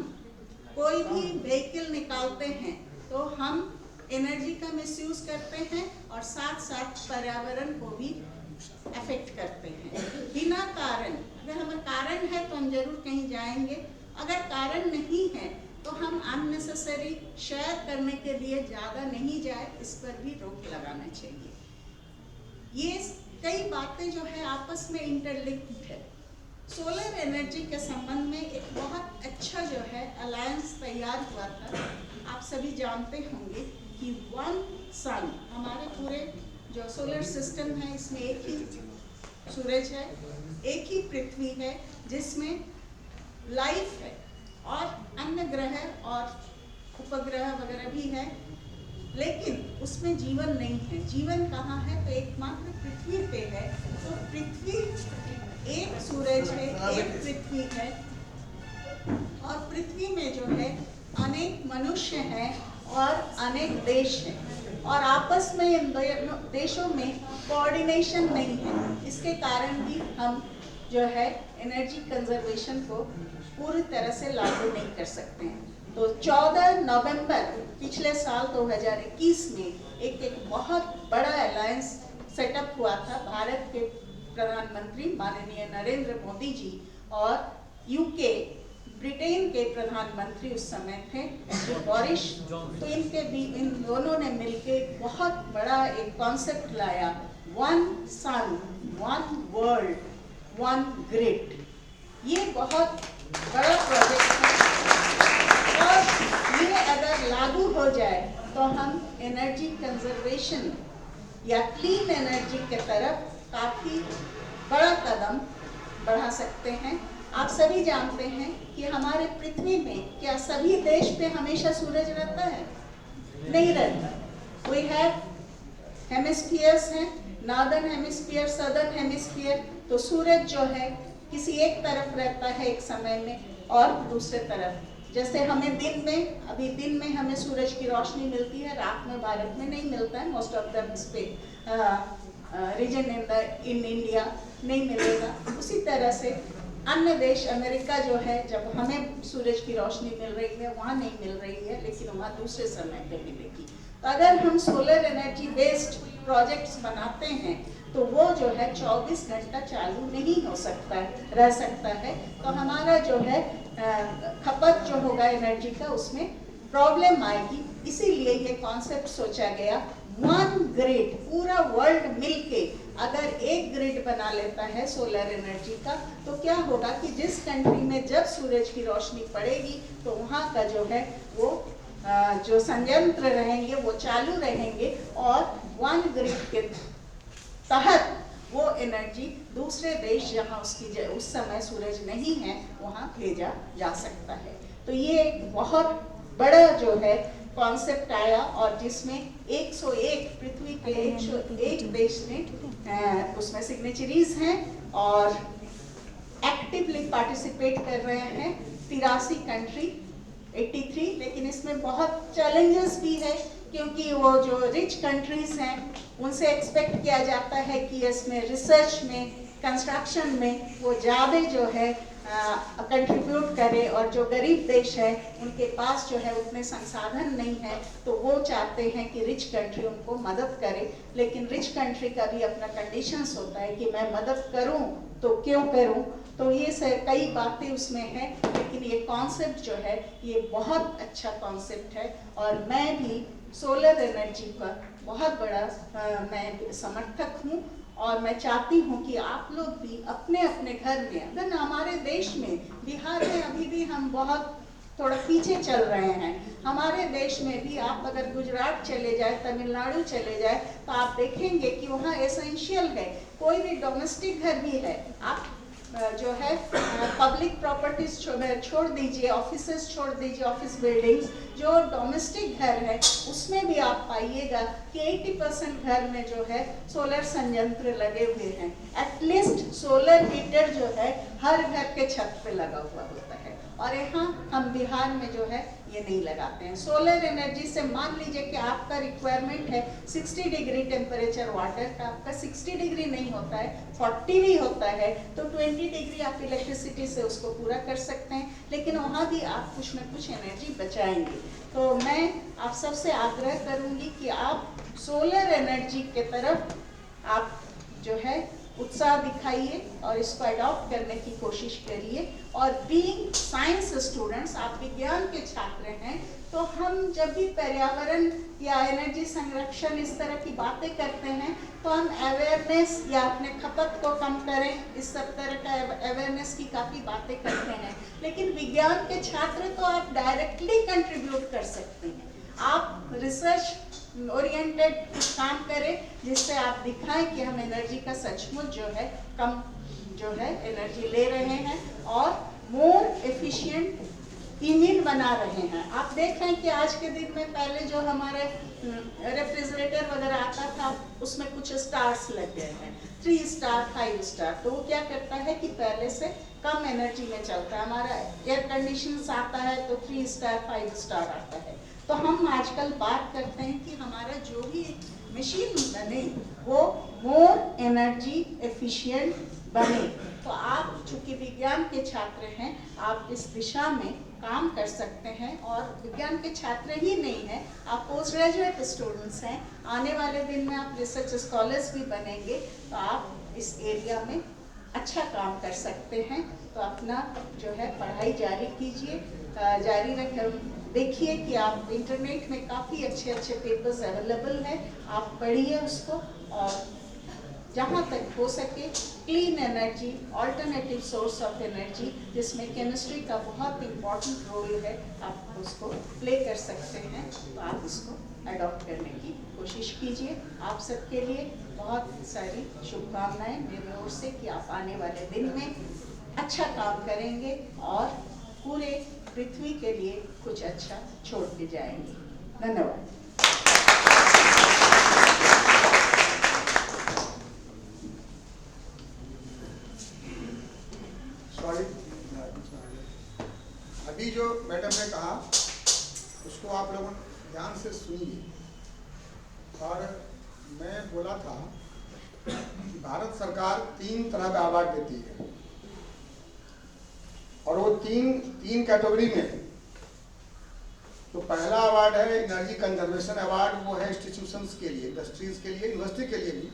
[SPEAKER 4] कोई भी व्हीकल निकालते हैं तो हम एनर्जी का मिसयूज करते हैं और साथ साथ पर्यावरण को भी अफेक्ट करते हैं। बिना कारण, अगर हमें कारण है तो हम जरूर कहीं जाएंगे, अगर कारण नहीं है तो हम अननेसेसरी शेयर करने के लिए ज़्यादा नहीं जाए, इस पर भी रोक लगाना चाहिए। ये कई बातें जो है आपस में इंटरलिंक्ड है। सोलर एनर्जी के संबंध में एक बहुत अच्छा जो है अलायंस तैयार हुआ था। आप सभी जानते होंगे कि वन सन, हमारे पूरे जो सोलर सिस्टम है इसमें एक ही सूरज है, एक ही पृथ्वी है जिसमें लाइफ है, और अन्य ग्रह और उपग्रह वगैरह भी है, लेकिन उसमें जीवन नहीं है। जीवन कहाँ है? तो एकमात्र पृथ्वी पे है। तो पृथ्वी एक सूरज है, एक पृथ्वी है, और पृथ्वी में जो है अनेक मनुष्य हैं और अनेक देश हैं, और आपस में इन देशों में कोऑर्डिनेशन नहीं है। इसके कारण भी हम जो है एनर्जी कंजर्वेशन को पूरी तरह से लागू नहीं कर सकते हैं। तो 14 नवंबर पिछले साल 2021 में एक बहुत बड़ा अलायंस सेटअप हुआ था। भारत के प्रधानमंत्री माननीय नरेंद्र मोदी जी और यूके ब्रिटेन के प्रधानमंत्री उस समय थे जो बोरिस, तो इन दोनों ने मिलकर बहुत बड़ा एक कॉन्सेप्ट लाया, one sun one world one grid. ये बहुत बड़ा प्रोजेक्ट है, और ये अगर लागू हो जाए तो हम एनर्जी कंजर्वेशन या क्लीन एनर्जी के तरफ काफ़ी बड़ा कदम बढ़ा सकते हैं। आप सभी जानते हैं कि हमारे पृथ्वी में क्या सभी देश पे हमेशा सूरज रहता है? नहीं रहता। वी हैव हेमिस्फीयर्स हैं, नॉर्दर्न हेमिस्फीयर, सदर्न हेमिस्फीयर। तो सूरज जो है किसी एक तरफ रहता है एक समय में और दूसरे तरफ। जैसे हमें दिन में हमें सूरज की रोशनी मिलती है, रात में भारत में नहीं मिलता है, most of the region in India नहीं मिलेगा। उसी तरह से अन्य देश, अमेरिका जो है, जब हमें सूरज की रोशनी मिल रही है वहाँ नहीं मिल रही है, लेकिन वहाँ दूसरे समय पे मिलेगी। तो अगर हम सोलर एनर्जी बेस्ड प्रोजेक्ट्स बनाते हैं तो वो जो है 24 घंटा चालू नहीं हो सकता है, रह सकता है। तो हमारा जो है खपत जो होगा एनर्जी का उसमें प्रॉब्लम आएगी। इसीलिए ये कॉन्सेप्ट सोचा गया, वन ग्रिड, पूरा वर्ल्ड मिलके अगर एक ग्रिड बना लेता है सोलर एनर्जी का, तो क्या होगा कि जिस कंट्री में जब सूरज की रोशनी पड़ेगी तो वहाँ का जो है वो जो संयंत्र रहेंगे वो चालू रहेंगे और वन ग्रिड के तहत वो एनर्जी दूसरे देश जहाँ उसकी उस समय सूरज नहीं है वहाँ भेजा जा सकता है। तो ये एक बहुत बड़ा जो है कॉन्सेप्ट आया और जिसमें 101 पृथ्वी के 101 देश ने उसमें सिग्नेचरीज हैं और एक्टिवली पार्टिसिपेट कर रहे हैं। 83 कंट्री 83, लेकिन इसमें बहुत चैलेंजेस भी है क्योंकि वो जो रिच कंट्रीज हैं उनसे एक्सपेक्ट किया जाता है कि इसमें रिसर्च में, कंस्ट्रक्शन में वो ज़्यादा जो है कंट्रीब्यूट करे और जो गरीब देश है उनके पास जो है उतने संसाधन नहीं है, तो वो चाहते हैं कि रिच कंट्री उनको मदद करे। लेकिन रिच कंट्री का भी अपना कंडीशंस होता है कि मैं मदद करूं तो क्यों करूं, तो ये कई बातें उसमें हैं। लेकिन ये कॉन्सेप्ट जो है ये बहुत अच्छा कॉन्सेप्ट है और मैं भी सोलर एनर्जी का बहुत बड़ा मैं समर्थक हूँ और मैं चाहती हूँ कि आप लोग भी अपने अपने घर में, अगर हमारे देश में, बिहार में अभी भी हम बहुत थोड़ा पीछे चल रहे हैं। हमारे देश में भी आप अगर गुजरात चले जाए, तमिलनाडु चले जाए तो आप देखेंगे कि वहाँ एसेंशियल है, कोई भी डोमेस्टिक घर भी है। आप जो है पब्लिक प्रॉपर्टीज छोड़ दीजिए, ऑफिसेस छोड़ दीजिए, ऑफिस बिल्डिंग्स, जो डोमेस्टिक घर है उसमें भी आप पाइएगा कि 80% घर में जो है सोलर संयंत्र लगे हुए हैं। एटलीस्ट सोलर हीटर जो है हर घर के छत पे लगा हुआ होता है और यहाँ हम बिहार में जो है ये नहीं लगाते हैं। सोलर एनर्जी से मान लीजिए कि आपका रिक्वायरमेंट है 60 डिग्री टेम्परेचर वाटर का, आपका 60 डिग्री नहीं होता है, 40 भी होता है, तो 20 डिग्री आप इलेक्ट्रिसिटी से उसको पूरा कर सकते हैं, लेकिन वहाँ भी आप कुछ न कुछ एनर्जी बचाएंगे। तो मैं आप सबसे आग्रह करूँगी कि आप सोलर एनर्जी के तरफ आप जो है उत्साह दिखाइए और इसको अडॉप्ट करने की कोशिश करिए। और बीइंग साइंस स्टूडेंट्स, आप विज्ञान के छात्र हैं, तो हम जब भी पर्यावरण या एनर्जी संरक्षण इस तरह की बातें करते हैं तो हम अवेयरनेस या अपने खपत को कम करें, इस सब तरह का अवेयरनेस की काफ़ी बातें करते हैं। लेकिन विज्ञान के छात्र तो आप डायरेक्टली कंट्रीब्यूट कर सकते हैं। आप रिसर्च ओरिएंटेड कुछ काम करें जिससे आप दिखाएं कि हम एनर्जी का सचमुच जो है कम जो है एनर्जी ले रहे हैं और मोर एफिशिएंट ईंधन बना रहे हैं। आप देख रहे हैं कि आज के दिन में पहले जो हमारे रेफ्रिजरेटर वगैरह आता था उसमें कुछ स्टार्स लग गए हैं, 3 स्टार 5 स्टार, तो वो क्या करता है कि पहले से कम एनर्जी में चलता है। हमारा एयर कंडीशन आता है तो 3 स्टार 5 स्टार आता है। तो हम आजकल बात करते हैं कि हमारा जो भी मशीन बने वो मोर एनर्जी एफिशिएंट बने। तो आप चूंकि विज्ञान के छात्र हैं, आप इस दिशा में काम कर सकते हैं और विज्ञान के छात्र ही नहीं हैं, आप पोस्ट ग्रेजुएट स्टूडेंट्स हैं। आने वाले दिन में आप रिसर्च स्कॉलर्स भी बनेंगे, तो आप इस एरिया में अच्छा काम कर सकते हैं। तो अपना जो है पढ़ाई जारी कीजिए, जारी रखें। देखिए कि आप इंटरनेट में काफ़ी अच्छे अच्छे पेपर्स अवेलेबल हैं, आप पढ़िए उसको और जहाँ तक हो सके clean energy, alternative source of energy, जिसमें केमिस्ट्री का बहुत इम्पॉर्टेंट रोल है, आप उसको प्ले कर सकते हैं, तो आप इसको अडॉप्ट करने की कोशिश कीजिए। आप सबके लिए बहुत सारी शुभकामनाएं मेरी ओर से कि आप आने वाले दिन में अच्छा काम करेंगे और पूरे पृथ्वी के लिए कुछ अच्छा छोड़ के जाएंगे। धन्यवाद।
[SPEAKER 3] अभी जो मैडम ने कहा उसको आप लोगों ध्यान से सुनिए। और मैं बोला था कि भारत सरकार 3 तरह का अवार्ड देती है और वो तीन कैटेगरी में तो पहला अवार्ड है एनर्जी कंजर्वेशन अवार्ड, वो है इंस्टीट्यूशंस के लिए, इंडस्ट्रीज के लिए, यूनिवर्सिटी के लिए भी।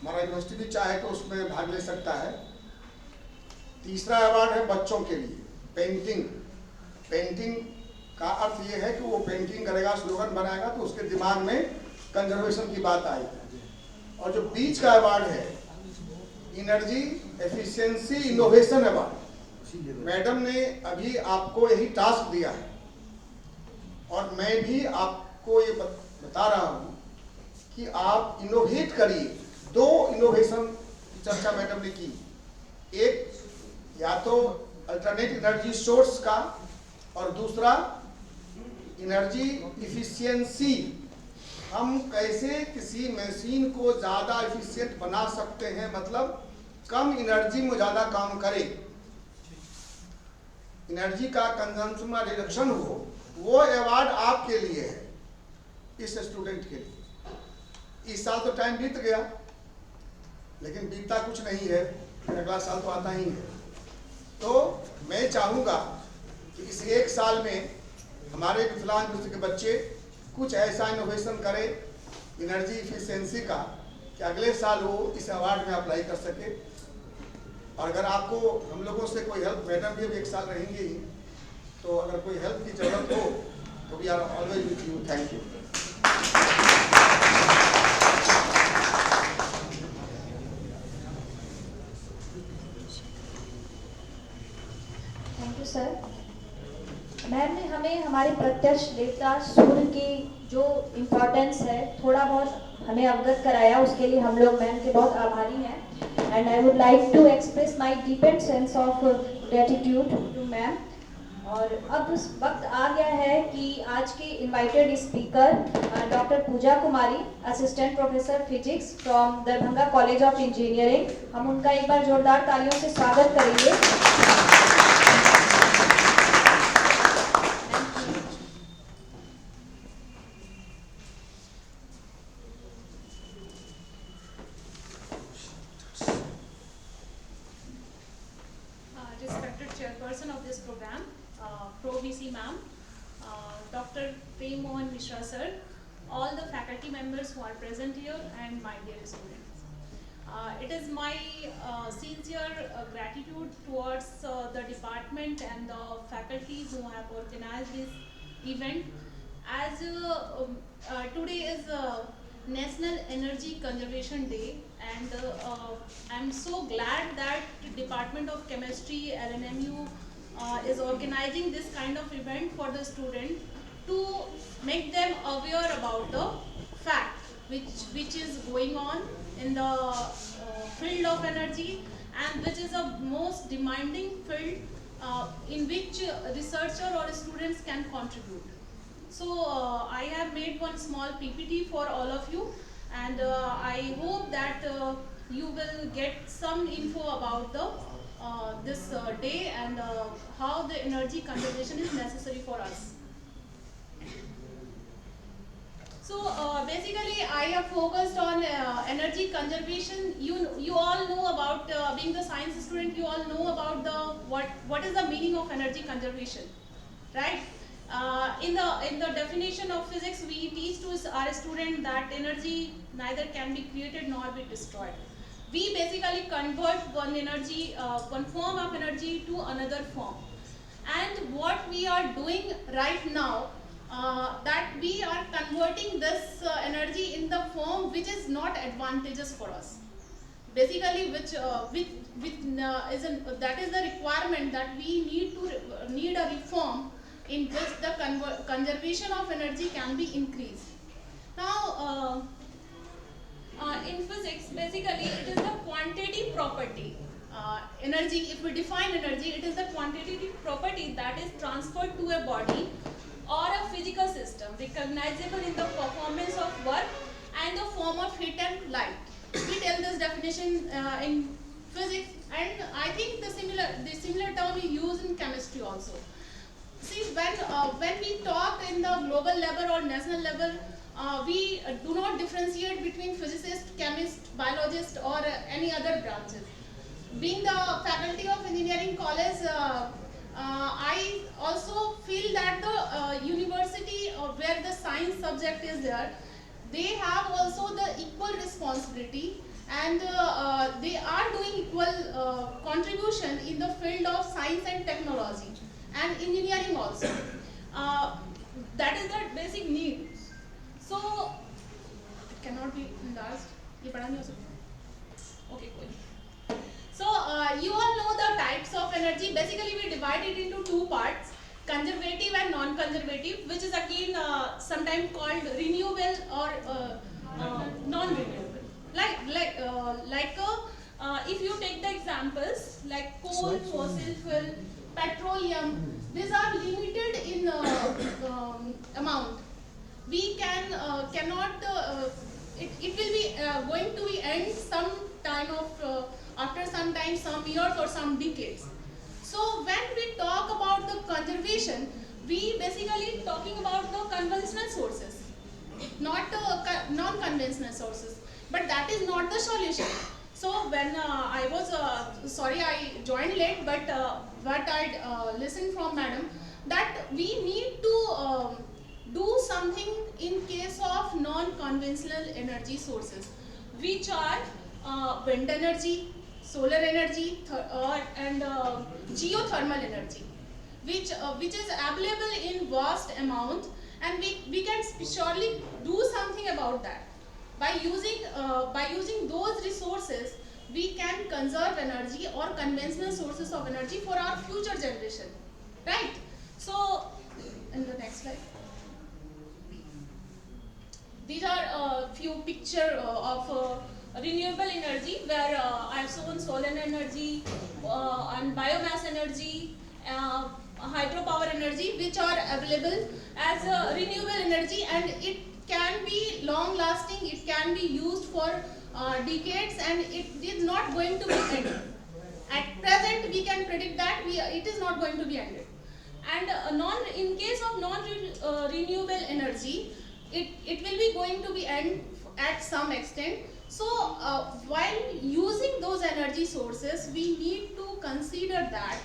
[SPEAKER 3] हमारा यूनिवर्सिटी भी चाहे तो उसमें भाग ले सकता है। तीसरा अवार्ड है बच्चों के लिए, पेंटिंग। पेंटिंग का अर्थ ये है कि वो पेंटिंग करेगा, स्लोगन बनाएगा तो उसके दिमाग में कंजर्वेशन की बात आएगी। और जो बीच का अवार्ड है energy efficiency innovation award, madam ने अभी आपको यही टास्क दिया है और मैं भी आपको ये बता रहा हूँ कि आप इनोवेट करिए। 2 इनोवेशन की चर्चा मैडम ने की, एक या तो अल्टरनेट एनर्जी सोर्स का और दूसरा एनर्जी इफिशियंसी। हम कैसे किसी मशीन को ज़्यादा एफिशिएंट बना सकते हैं, मतलब कम एनर्जी में ज़्यादा काम करे, एनर्जी का कंजम्पशन में रिडक्शन हो। वो अवार्ड आपके लिए है, इस स्टूडेंट के लिए। इस साल तो टाइम बीत गया, लेकिन बीतता कुछ नहीं है, अगला साल तो आता ही है। तो मैं चाहूँगा कि इस 1 साल में हमारे मिथिलांचल के बच्चे कुछ ऐसा इनोवेशन करें एनर्जी इफिशियंसी का कि अगले साल वो इस अवार्ड में अप्लाई कर सके। और अगर आपको हम लोगों से कोई हेल्प, मैडम भी 1 साल रहेंगे ही, तो अगर कोई हेल्प की जरूरत हो तो we are always with you. Thank you.
[SPEAKER 1] Thank you sir. Ma'am ने हमें हमारे प्रत्यक्ष देवता सूर्य की जो इम्पोर्टेंस है थोड़ा बहुत हमें अवगत कराया, उसके लिए हम लोग मैम के बहुत आभारी हैं। And I would like to express my deepest sense of gratitude to ma'am. और अब उस वक्त आ गया है कि आज के invited speaker doctor Pooja Kumari, assistant professor physics from Darbhanga college of Engineering, हम उनका एक बार जोरदार तालियों से स्वागत करेंगे।
[SPEAKER 5] Respected chairperson of this program, Pro VC ma'am, Dr. Prem Mohan Mishra sir, all the faculty members who are present here, and my dear students. It is my sincere gratitude towards the department and the faculty who have organized this event. As today is National Energy Conservation Day, and I'm so glad that the Department of Chemistry, LNMU, is organizing this kind of event for the student to make them aware about the fact which is going on in the field of energy, and which is a most demanding field in which researcher or students can contribute. So I have made one small PPT for all of you, and I hope that you will get some info about the this day and how the energy conservation is necessary for us. So basically I have focused on energy conservation. You all know about being the science student, you all know about the what is the meaning of energy conservation, right? In the definition of physics, we teach to our student that energy neither can be created nor be destroyed. We basically convert one form of energy to another form. And what we are doing right now, that we are converting this energy in the form which is not advantageous for us. Basically, that is the requirement, that we need a reform in which the conservation of energy can be increased. Now, in physics, basically it is the quantitative property. Energy, if we define energy, it is the quantitative property that is transferred to a body or a physical system, recognizable in the performance of work and the form of heat and light. We tell this definition in physics, and I think the similar term we use in chemistry also. See, when we talk in the global level or national level, we do not differentiate between physicists, chemists, biologists, or any other branches. Being the faculty of engineering college, I also feel that the university where the science subject is there, they have also the equal responsibility, and they are doing equal contribution in the field of science and technology and engineering also. That is the basic need. So it cannot be enlarged. ये बड़ा नहीं हो सकता. Okay, cool. So you all know the types of energy. Basically, we divide it into two parts: conservative and non-conservative, which is again sometimes called renewable or non-renewable. If you take the examples like coal, fossil fuel, petroleum, these are limited in amount. We cannot. It will be going to be end some time of after some time, some years or some decades. So when we talk about the conservation, we basically talking about the conventional sources, not non-conventional sources. But that is not the solution. So when I was sorry I joined late, but what I listened from madam, that we need to do something in case of non-conventional energy sources, which are wind energy, solar energy, and geothermal energy, which is available in vast amount, and we can surely do something about that. By using those resources, we can conserve energy or conventional sources of energy for our future generation, right? So, in the next slide, these are a few picture of renewable energy, where I have shown solar energy and biomass energy, hydropower energy, which are available as renewable energy, and it can be long lasting, it can be used for decades, and it is not going to be ended. At present we can predict that it is not going to be ended. And in case of non-renewable energy, it will be going to be end at some extent. So while using those energy sources, we need to consider that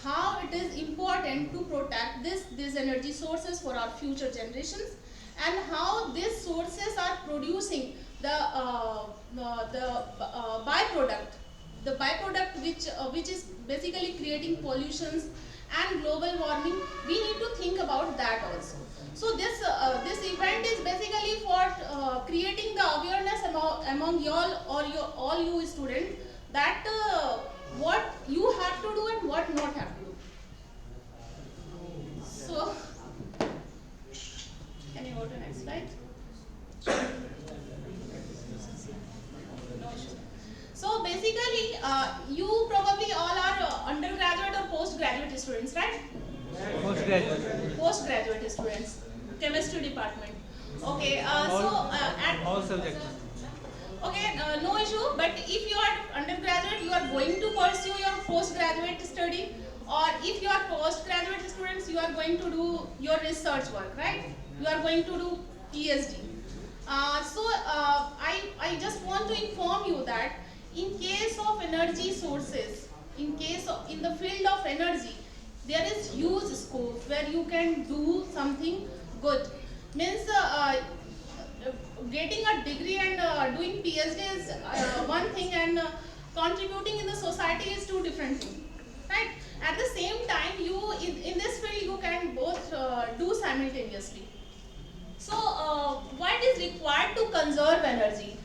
[SPEAKER 5] how it is important to protect these energy sources for our future generations, and how these sources are producing the byproduct which is basically creating pollutions and global warming. We need to think about that also. So this event is basically for creating the awareness among all you students, that what you have to do and what not have to do. So can you go to the next slide? No issue. So basically, you probably all are undergraduate or postgraduate students, right? Postgraduate students, chemistry department. Okay, at
[SPEAKER 6] all subjects.
[SPEAKER 5] Okay, no issue. But if you are undergraduate, you are going to pursue your postgraduate study, or if you are postgraduate students, you are going to do your research work, right? You are going to do PhD. I just want to inform you that in case of energy sources, in the field of energy, there is huge scope where you can do something good. Means getting a degree and doing PhD is one thing, and contributing in the society is two different things, right? At the same time, you in this field you can both do simultaneously. So what is required to conserve energy?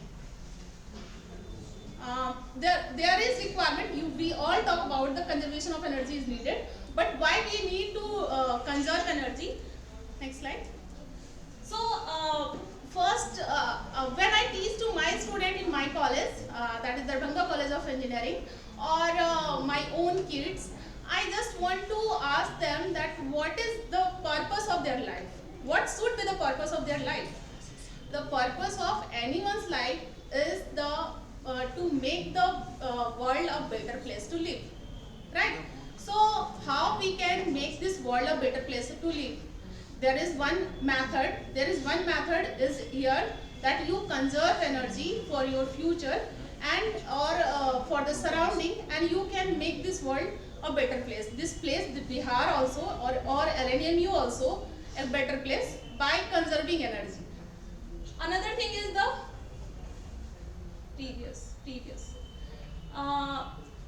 [SPEAKER 5] There is requirement. We all talk about the conservation of energy is needed, but why we need to conserve energy? Next slide. So first, when I teach to my student in my college, that is Darbhanga College of Engineering, or my own kids, I just want to ask them that what is the purpose of their life? What should be the purpose of their life? The purpose of anyone's life is to make the world a better place to live, right? So how we can make this world a better place to live? There is one method. Is here, that you conserve energy for your future and or for the surrounding, and you can make this world a better place. This place, the Bihar also or LNMU also a better place by conserving energy. Another thing is the previous.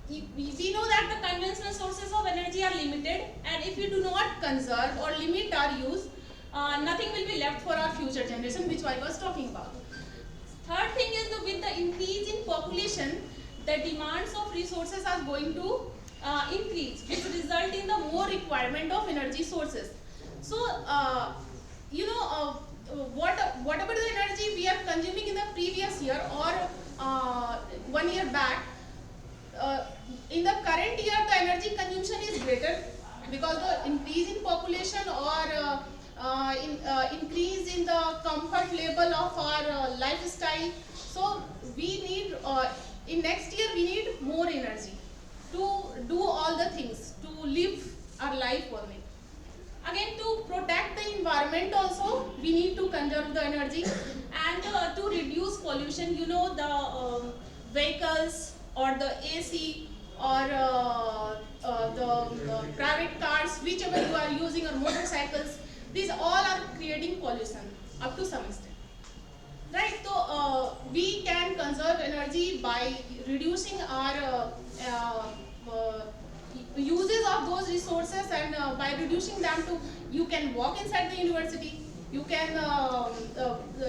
[SPEAKER 5] We know that the conventional sources of energy are limited, and if we do not conserve or limit our use, nothing will be left for our future generation, which I was talking about. Third thing is with the increase in population, the demands of resources are going to increase, which result in the more requirement of energy sources. So, whatever the energy we are consuming in the previous year or 1 year back, in the current year the energy consumption is greater because the increase in population or increase in the comfort level of our lifestyle. So we need in next year we need more energy to do all the things, to live our life only. Again, to protect the environment also we need to conserve the energy, and to reduce pollution, the vehicles or the AC or the private cars, whichever you are using, or motorcycles, these all are creating pollution up to some extent. Right, so we can conserve energy by reducing our uses of those resources, and by reducing them to, you can walk inside the university, you can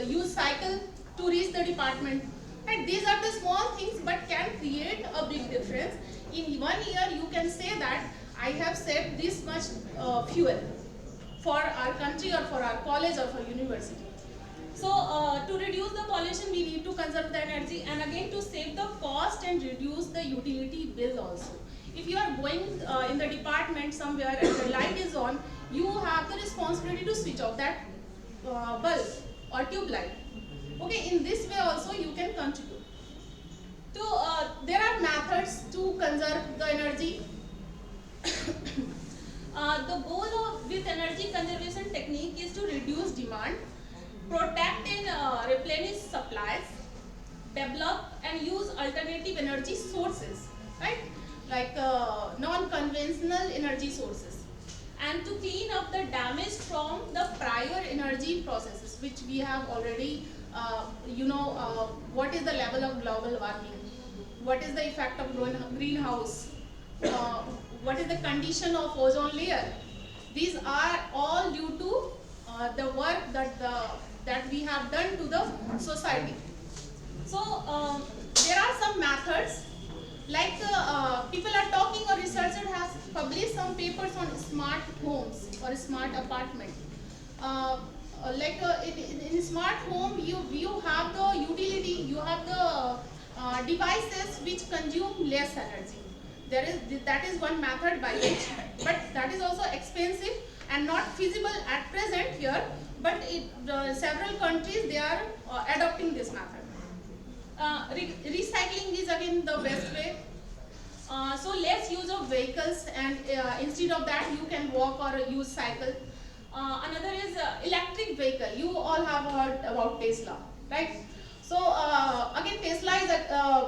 [SPEAKER 5] use cycle to reach the department. Right, these are the small things but can create a big difference. In 1 year you can say that I have saved this much fuel for our country or for our college or for university. So to reduce the pollution we need to conserve the energy, and again to save the cost and reduce the utility bill also. If you are going in the department somewhere and the light is on, you have the responsibility to switch off that bulb or tube light. Okay, in this way also you can contribute. There are methods to conserve the energy. The goal with energy conservation technique is to reduce demand, protect and replenish supplies, develop and use alternative energy sources, right? Like non-conventional energy sources, and to clean up the damage from the prior energy processes, which we have already, what is the level of global warming, what is the effect of greenhouse, what is the condition of ozone layer. These are all due to the work that we have done to the society. So there are some methods, like people are talking, or researcher has published some papers on smart homes or smart apartment. In smart home you have the utility, you have the devices which consume less energy. That is one method by which, but that is also expensive and not feasible at present here, but several countries they are adopting this method. Recycling is again the best way. So less use of vehicles, and instead of that you can walk or use cycle. Another is electric vehicle. You all have heard about Tesla, right? So again Tesla is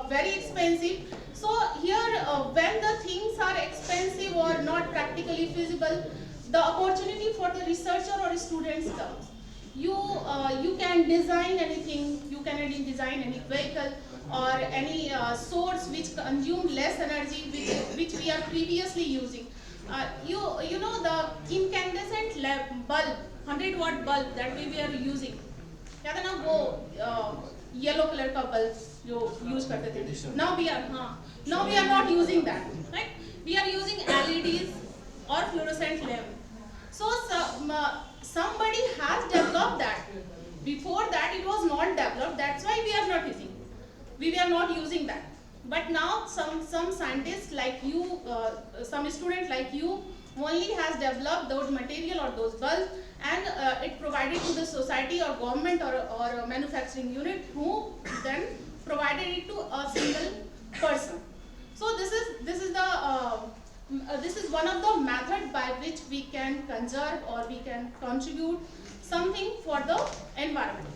[SPEAKER 5] very expensive. So here when the things are expensive or not practically feasible, the opportunity for the researcher or students comes. You can design anything, you can design any vehicle or any source which consume less energy, which we are previously using. You know the incandescent bulb, 100-watt bulb that we were using. क्या था ना वो yellow colour का bulb जो use करते थे. Now we are not using that, right? We are using LEDs or fluorescent lamp. So somebody has developed that. Before that it was not developed. That's why we are not using. We were not using that. But now some scientists like you, some students like you, only has developed those material or those bulbs, and it provided to the society or government or manufacturing unit, who then provided it to a single person. So this is one of the methods by which we can conserve or we can contribute something for the environment.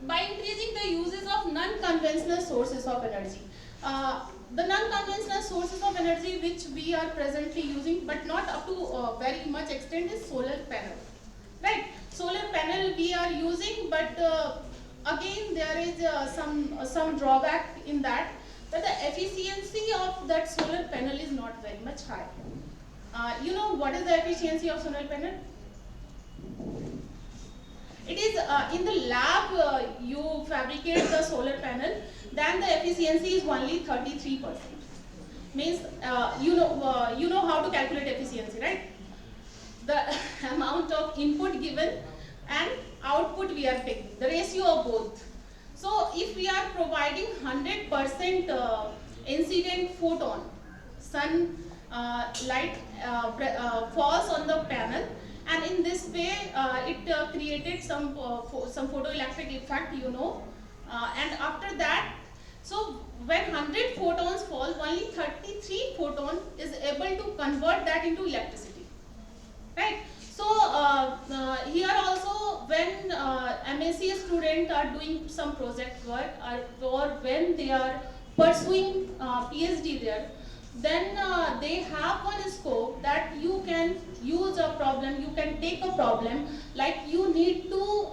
[SPEAKER 5] By increasing the uses of non-conventional sources of energy.
[SPEAKER 6] The non-conventional sources of energy which we are presently using, but not up to very much extent, is solar panel. Right? Solar panel we are using, but again there is some drawback in that the efficiency of that solar panel is not very much high. You know what is the efficiency of solar panel? It is in the lab you fabricate the solar panel, then the efficiency is only 33%. Means you know how to calculate efficiency, right? The amount of input given and output we are taking, the ratio of both. So if we are providing 100% incident photon, sun light falls on the panel, and in this way it created some photoelectric effect, and after that, so when 100 photons fall, only 33 photon is able to convert that into electricity, right? So here also, when MSc students are doing some project work, or when they are pursuing PhD there, then they have one scope that you can use a problem, you can take a problem, like you need to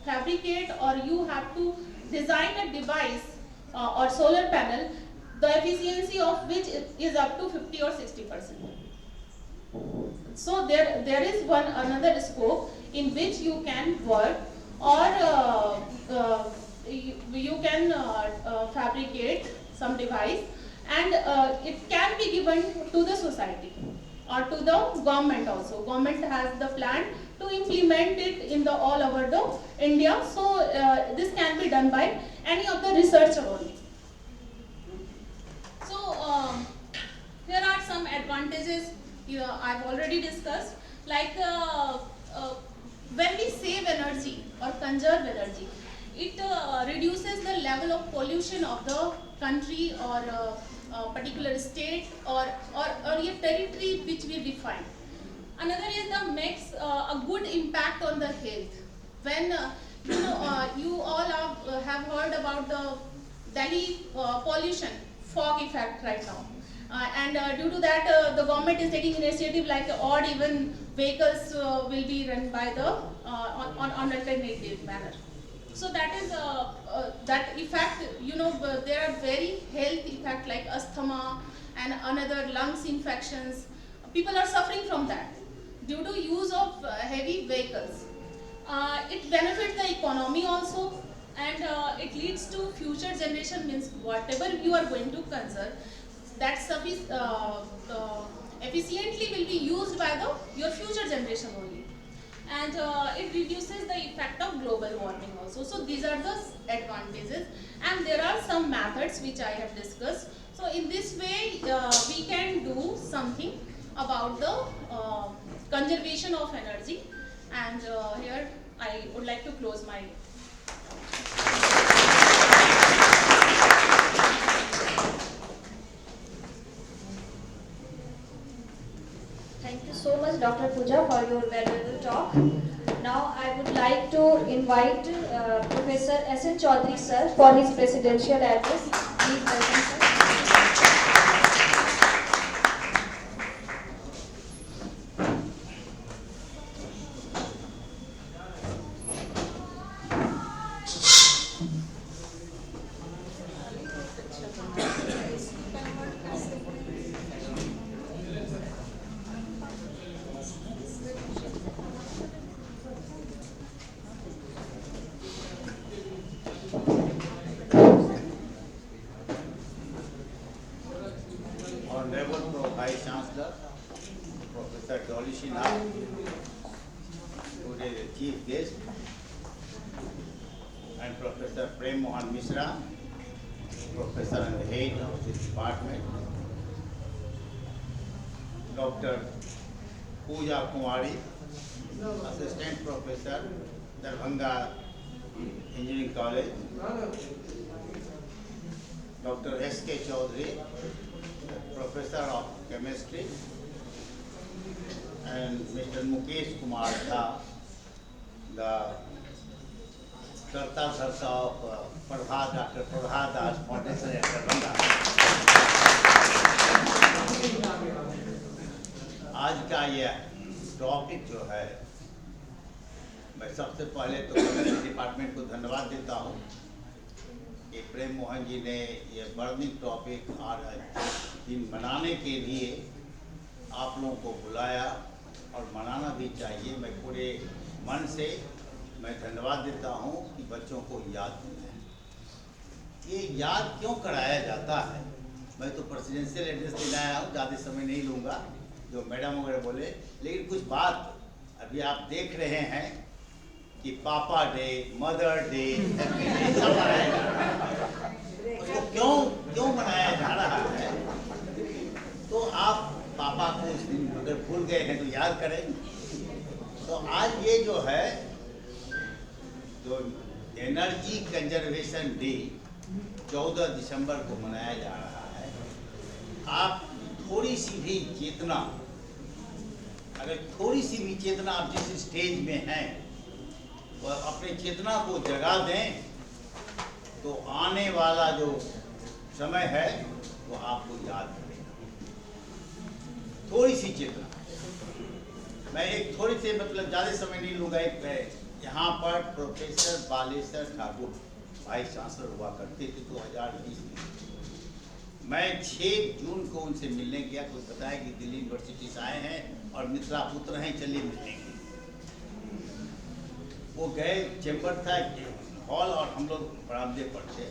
[SPEAKER 6] fabricate, or you have to design a device or solar panel, the efficiency of which is up to 50 or 60%. So there is another scope in which you can work, or you can fabricate some device, and it can be given to the society or to the government also. Government has the plan to implement it in the all over the India. So this can be done by any of the researcher only. So here are some advantages I've already discussed. Like when we save energy or conserve energy, it reduces the level of pollution of the country, or particular state, or a territory which we define. Another is the makes a good impact on the health. When you all have heard about the Delhi pollution fog effect right now, and due to that the government is taking initiative like odd even vehicles will be run by the on alternative manner. So that is that effect, there are very health effect like asthma and another lungs infections. People are suffering from that due to use of heavy vehicles. It benefits the economy also, and it leads to future generation, means whatever you are going to conserve, that efficiently will be used by your future generation only. And it reduces the effect of global warming also. So these are the advantages, and there are some methods which I have discussed. So in this way we can do something about the conservation of energy, and here I would like to close my
[SPEAKER 1] Thank you so much, Dr. Pooja, for your valuable talk. Now I would like to invite Professor S.N. Chaudhary sir for his presidential address. Please welcome sir.
[SPEAKER 7] Honorable Vice Chancellor, Professor Dolly Shinath, today the chief guest, and Professor Prem Mohan Mishra, Professor and the head of this department, Dr. Pooja Kumari, Assistant Professor, Darbhanga Engineering College, Dr. S.K. Chaudhary, Professor of Chemistry, and Mr. Mukesh Kumar Jha, the करता धरता प्रभात doctor प्रभात दास foundation Darbhanga. आज का यह topic जो है, मैं सबसे पहले तो कम्युनिटी डिपार्टमेंट को धन्यवाद देता हूँ कि प्रेम मोहन जी ने ये बर्निंग टॉपिक और दिन मनाने के लिए आप लोगों को बुलाया और मनाना भी चाहिए। मैं पूरे मन से मैं धन्यवाद देता हूँ कि बच्चों को याद दिलाएं। ये याद क्यों कराया जाता है? मैं तो प्रेसिडेंशियल एड्रेस देने आया हूँ, ज़्यादा समय नहीं लूँगा, जो मैडम वगैरह बोले, लेकिन कुछ बात अभी आप देख रहे हैं कि पापा day, mother day, happy day सब मनाया जा रहा है। उसको क्यों मनाया जा रहा है? तो आप पापा को उस दिन अगर भूल गए हैं तो याद करें। तो आज ये जो है, जो एनर्जी कंजर्वेशन डे 14 दिसंबर को मनाया जा रहा है, आप थोड़ी सी भी चेतना, अगर थोड़ी सी भी चेतना आप जिस स्टेज में हैं वह अपनी चेतना को जगा दें, तो आने वाला जो समय है वो आपको याद करेगा। थोड़ी सी चेतना, मैं एक थोड़ी सी मतलब ज़्यादा समय नहीं लूँगा। एक यहाँ पर professor Baleshwar Thakur vice chancellor हुआ करते थे 2020 में। मैं 6 जून को उनसे मिलने गया, कुछ बताया कि दिल्ली यूनिवर्सिटी से आए हैं और मिथिला पुत्र हैं, चलिए मिलने गए। वो गए, चैम्बर था हॉल और हम लोग बरामदे पर थे।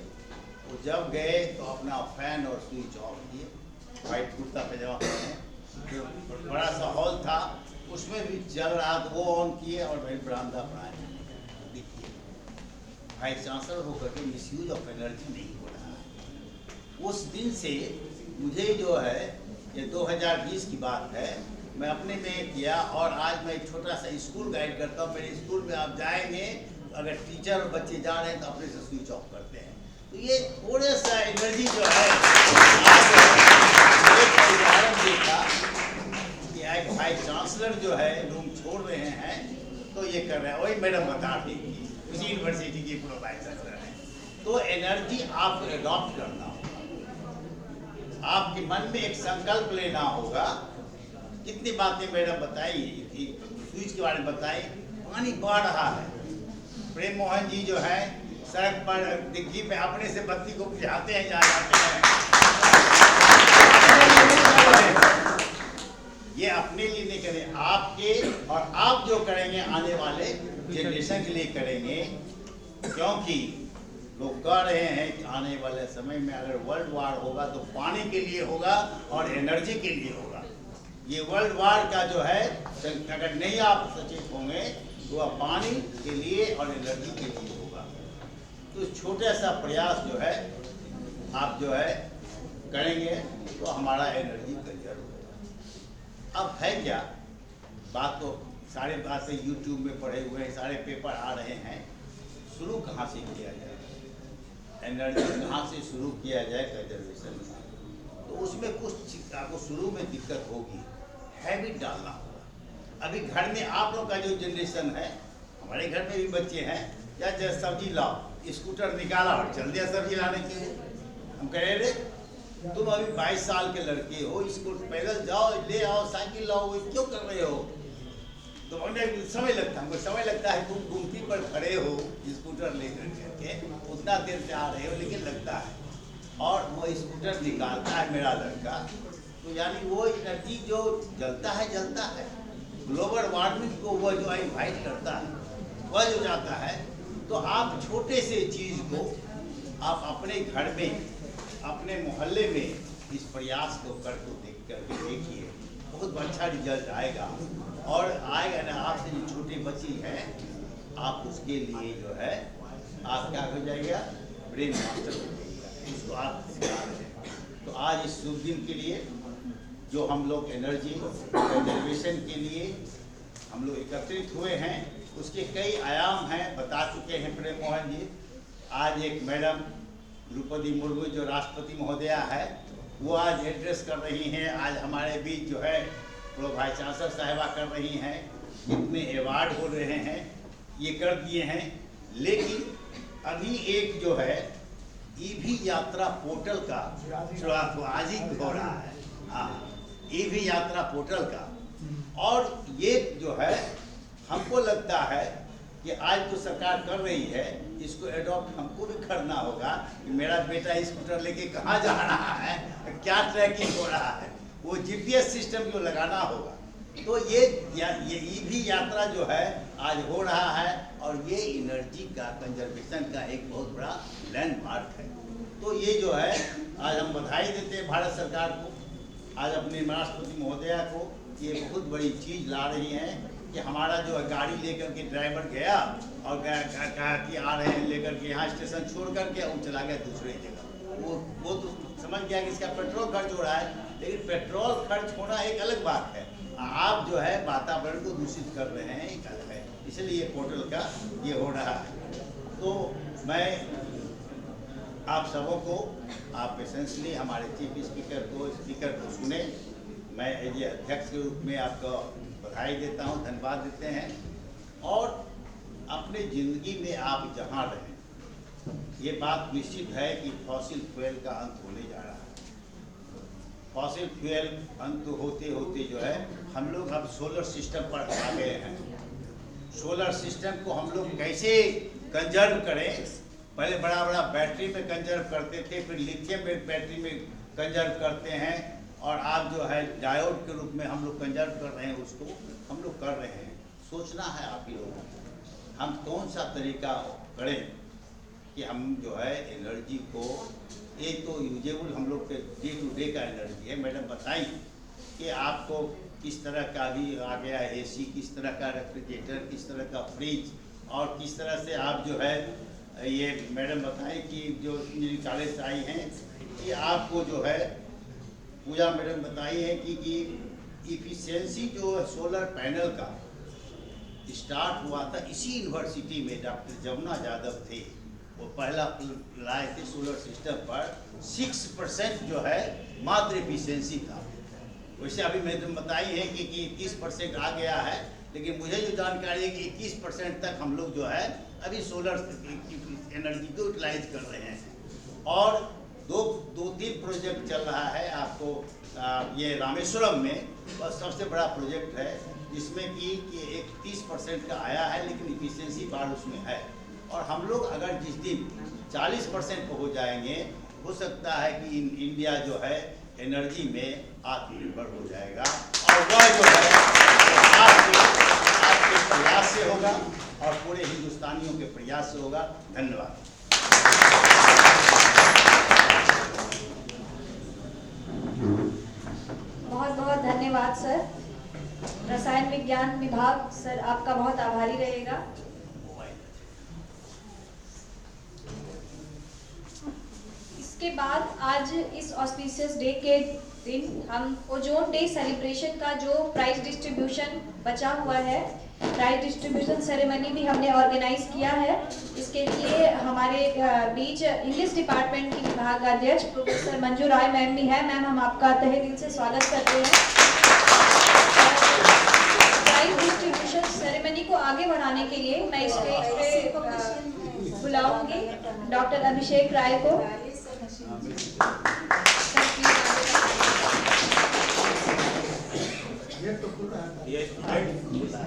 [SPEAKER 7] वो जब गए तो अपना फैन और स्विच ऑफ किए, वाइट कुर्ता पैजामा पहने, जो बड़ा सा हॉल था उसमें भी चल रहा था, वो ऑन किए और वही बरामदा बनाए। देखिए, वाइस चांसलर होकर के मिसयूज ऑफ एनर्जी नहीं हो रहा है। उस दिन से मुझे जो है, ये 2020 की बात है, मैं अपने में किया। और आज मैं एक छोटा सा स्कूल गाइड करता हूँ। मेरे स्कूल में आप जाएंगे, अगर टीचर और बच्चे जा रहे हैं तो अपने से स्विच ऑफ करते हैं। तो ये थोड़ा सा एनर्जी जो है, एक उदाहरण देखा कि एक वाइस चांसलर जो है रूम छोड़ रहे हैं तो ये कर रहे हैं, वही मैडम बता रही थी, उसी यूनिवर्सिटी की पूरा वाइस चांसलर है। तो एनर्जी आपको अडॉप्ट करना होगा, आपके मन में एक संकल्प लेना होगा। कितनी बातें मैडम बताई, स्विच के बारे में बताई। पानी बढ़ रहा है, प्रेम मोहन जी जो है सड़क पर डिग्गी में अपने से बत्ती को बुझाते हैं, जा जाते हैं। ये अपने लिए नहीं करें, आपके और आप जो करेंगे आने वाले जनरेशन के लिए करेंगे। क्योंकि लोग कह रहे हैं कि आने वाले समय में अगर वर्ल्ड वार होगा तो पानी के लिए होगा और एनर्जी के लिए होगा। ये वर्ल्ड वार का जो है, अगर नहीं आप सचेत होंगे तो वह पानी के लिए और एनर्जी के लिए होगा। तो छोटा सा प्रयास जो है आप जो है करेंगे तो हमारा एनर्जी कंजर्व होगा। अब है क्या बात, तो सारे बातें यूट्यूब में पढ़े हुए हैं, सारे पेपर आ रहे हैं। शुरू कहाँ से किया जाए, एनर्जी कहाँ से शुरू किया जाए कंजर्वेशन में? तो उसमें कुछ आपको शुरू में दिक्कत होगी, हैबिट डालना होगा। अभी घर में आप लोग का जो जनरेशन है, हमारे घर में भी बच्चे हैं, या जैसे सब्जी लाओ, स्कूटर निकाला और चल दिया सब्जी लाने के लिए। हम कह रहे थे तुम अभी 22 साल के लड़के हो, स्कूटर पैदल जाओ, ले आओ, साइकिल लाओ, क्यों कर रहे हो? तो समय लगता है, हमको समय लगता है। तुम गुमती पर खड़े हो स्कूटर लेकर के, उतना देर से आ रहे हो, लेकिन लगता है। और वो स्कूटर निकालता है मेरा लड़का, तो यानी वो एनर्जी जो जलता है ग्लोबल वार्मिंग को वह जो इन्वाइट करता है, वह जो जाता है। तो आप छोटे से चीज़ को आप अपने घर में, अपने मोहल्ले में इस प्रयास को करके देखिए, बहुत अच्छा रिजल्ट आएगा। और आएगा ना, आपसे जो छोटे बच्चे हैं, आप उसके लिए जो है आप क्या हो जाएगा, ब्रेन मास्टर हो जाएगा, उसको आप सिखा रहे हैं। तो आज इस शुभ दिन के लिए जो हम लोग एनर्जी कंजर्वेशन के लिए हम लोग एकत्रित हुए हैं, उसके कई आयाम हैं, बता चुके हैं प्रेम मोहन जी। आज एक मैडम द्रौपदी मुर्मू जो राष्ट्रपति महोदया है, वो आज एड्रेस कर रही हैं। आज हमारे बीच जो है वो वाइस चांसलर साहिबा कर रही हैं। कितने अवार्ड हो रहे हैं, ये कर दिए हैं। लेकिन अभी एक जो है ईवी यात्रा पोर्टल का शुरुआत आज ही हो रहा है। हाँ, ईवी यात्रा पोर्टल का, और ये जो है हमको लगता है कि आज तो सरकार कर रही है, इसको एडॉप्ट हमको भी करना होगा कि मेरा बेटा स्कूटर लेके कहाँ जा रहा है, क्या ट्रैकिंग हो रहा है, वो जीपीएस सिस्टम जो लगाना होगा। तो ये ईवी यात्रा जो है आज हो रहा है, और ये एनर्जी का कंजर्वेशन का एक बहुत बड़ा लैंडमार्क है। तो ये जो है आज हम बधाई देते हैं भारत सरकार को, आज अपने राष्ट्रपति महोदया को, ये बहुत बड़ी चीज़ ला रही हैं कि हमारा जो है गाड़ी लेकर के ड्राइवर गया और कहा कि आ रहे हैं लेकर के यहाँ स्टेशन छोड़ करके और चला गया दूसरे जगह। वो तो समझ गया कि इसका पेट्रोल खर्च हो रहा है, लेकिन पेट्रोल खर्च होना एक अलग बात है, आप जो है वातावरण को दूषित कर रहे हैं एक अलग है। इसलिए ये पोर्टल का ये हो रहा है। तो मैं आप सबों को, आप पेशेंसली हमारे चीफ स्पीकर को सुने। मैं एज अध्यक्ष के रूप में आपको बधाई देता हूँ, धन्यवाद देते हैं। और अपने ज़िंदगी में आप जहाँ रहें, ये बात निश्चित है कि फॉसिल फ्यूल का अंत होने जा रहा है। फॉसिल फ्यूल अंत होते होते जो है हम लोग अब सोलर सिस्टम पर आ गए हैं। सोलर सिस्टम को हम लोग कैसे कंजर्व करें, पहले बड़ा बड़ा बैटरी में कंजर्व करते थे, फिर लिथियम बैटरी में कंजर्व करते हैं, और आप जो है डायोड के रूप में हम लोग कंजर्व कर रहे हैं, उसको हम लोग कर रहे हैं। सोचना है आप ही लोगों को हम कौन सा तरीका करें कि हम जो है एनर्जी को, एक तो यूजेबल हम लोग के डे टू डे का एनर्जी है। मैडम बताई कि आपको किस तरह का भी आ गया एसी, किस तरह का रेफ्रिजरेटर, किस तरह का फ्रिज, और किस तरह से आप जो है ये मैडम बताएं कि जो इंजीनियरिंग कॉलेज आई हैं कि आपको जो है पूजा मैडम बताई है कि इफिशियंसी जो सोलर पैनल का स्टार्ट हुआ था इसी यूनिवर्सिटी में, डॉक्टर जमुना यादव थे, वो पहला लाए थे सोलर सिस्टम पर। 6% जो है मात्र इफिशियंसी था। वैसे अभी मैडम बताई है कि 21% आ गया है, लेकिन मुझे जो जानकारी है कि 21% तक हम लोग जो है अभी सोलर एनर्जी को यूटिलाइज कर रहे हैं। और दो तीन प्रोजेक्ट चल रहा है आपको ये रामेश्वरम में, बस सबसे बड़ा प्रोजेक्ट है जिसमें कि 31% का आया है, लेकिन इफिशियंसी बार उसमें है। और हम लोग अगर जिस दिन 40% पे हो जाएंगे, हो सकता है कि इंडिया जो है एनर्जी में आत्मनिर्भर हो जाएगा, और वह जो है आपके प्रयास से होगा और पूरे हिंदुस्तानियों के प्रयास से होगा। धन्यवाद।
[SPEAKER 1] बहुत बहुत धन्यवाद सर। रसायन विज्ञान विभाग सर आपका बहुत आभारी रहेगा। इसके बाद आज इस ऑस्पिशियस डे के दिन हम ओजोन डे सेलिब्रेशन का जो प्राइज डिस्ट्रीब्यूशन बचा हुआ है, प्राइज डिस्ट्रीब्यूशन सेरेमनी भी हमने ऑर्गेनाइज किया है। इसके लिए हमारे बीच इंग्लिश डिपार्टमेंट की विभागाध्यक्ष प्रोफेसर मंजू राय मैम भी है। मैम, हम आपका तहे दिल से स्वागत करते हैं। प्राइज डिस्ट्रीब्यूशन सेरेमनी को आगे बढ़ाने के लिए मैं स्टेज पे बुलाऊंगी डॉक्टर अभिषेक राय को।
[SPEAKER 8] ये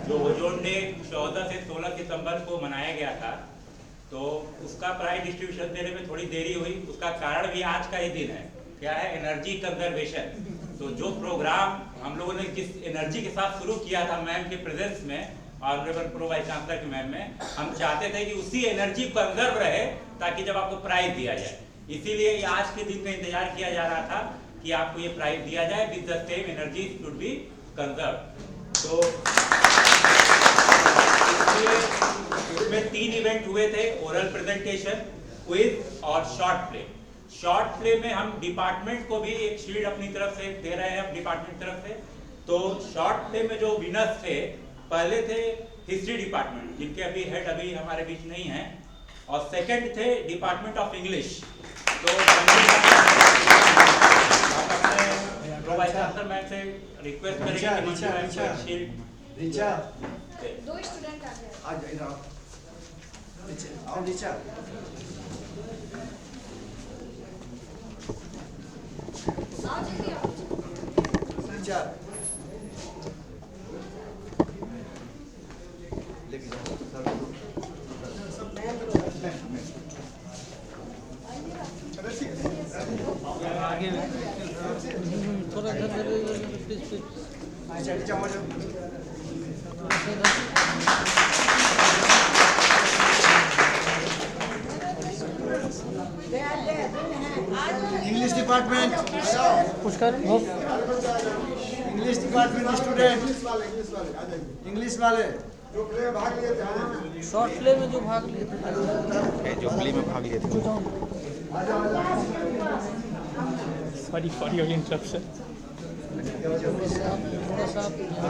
[SPEAKER 8] जो ओजोन डे 14 से 16 सितंबर को मनाया गया था, तो उसका प्राइज डिस्ट्रीब्यूशन देने में थोड़ी देरी हुई। उसका कारण भी आज का ही दिन है। क्या है? Energy conservation. तो जो प्रोग्राम हम लोगों ने जिस एनर्जी के साथ शुरू किया था मैम के प्रेजेंस में, ऑनरेबल प्रो वाइस चांसलर के मैम में, हम चाहते थे कि उसी एनर्जी कंजर्व रहे ताकि जब आपको प्राइज दिया जाए। इसीलिए आज के दिन का इंतजार किया जा रहा था कि आपको ये प्राइज दिया जाए with the same energy should be conserve. तो इसमें 3 इवेंट हुए थे, ओरल प्रेजेंटेशन, क्विज और शॉर्ट प्ले। शॉर्ट प्ले में हम डिपार्टमेंट को भी एक शील्ड अपनी तरफ से दे रहे हैं, डिपार्टमेंट तरफ से। तो शॉर्ट प्ले में जो विनर्स थे, पहले थे हिस्ट्री डिपार्टमेंट, जिनके अभी हेड अभी हमारे बीच नहीं है, और सेकंड थे डिपार्टमेंट ऑफ इंग्लिश। तो मैम से रिक्वेस्ट करेंगे
[SPEAKER 2] रीचा,
[SPEAKER 1] दो स्टूडेंट आ गए।
[SPEAKER 2] आओ नीचे। चार लेके जाओ
[SPEAKER 9] थोड़ा इधर please
[SPEAKER 2] English department English department student English वाले
[SPEAKER 3] जो प्ले में भाग लिए थे
[SPEAKER 9] शॉर्ट प्ले में जो भाग लिए थे
[SPEAKER 10] Sorry for your interruption.
[SPEAKER 9] थोड़ा सा वीडियो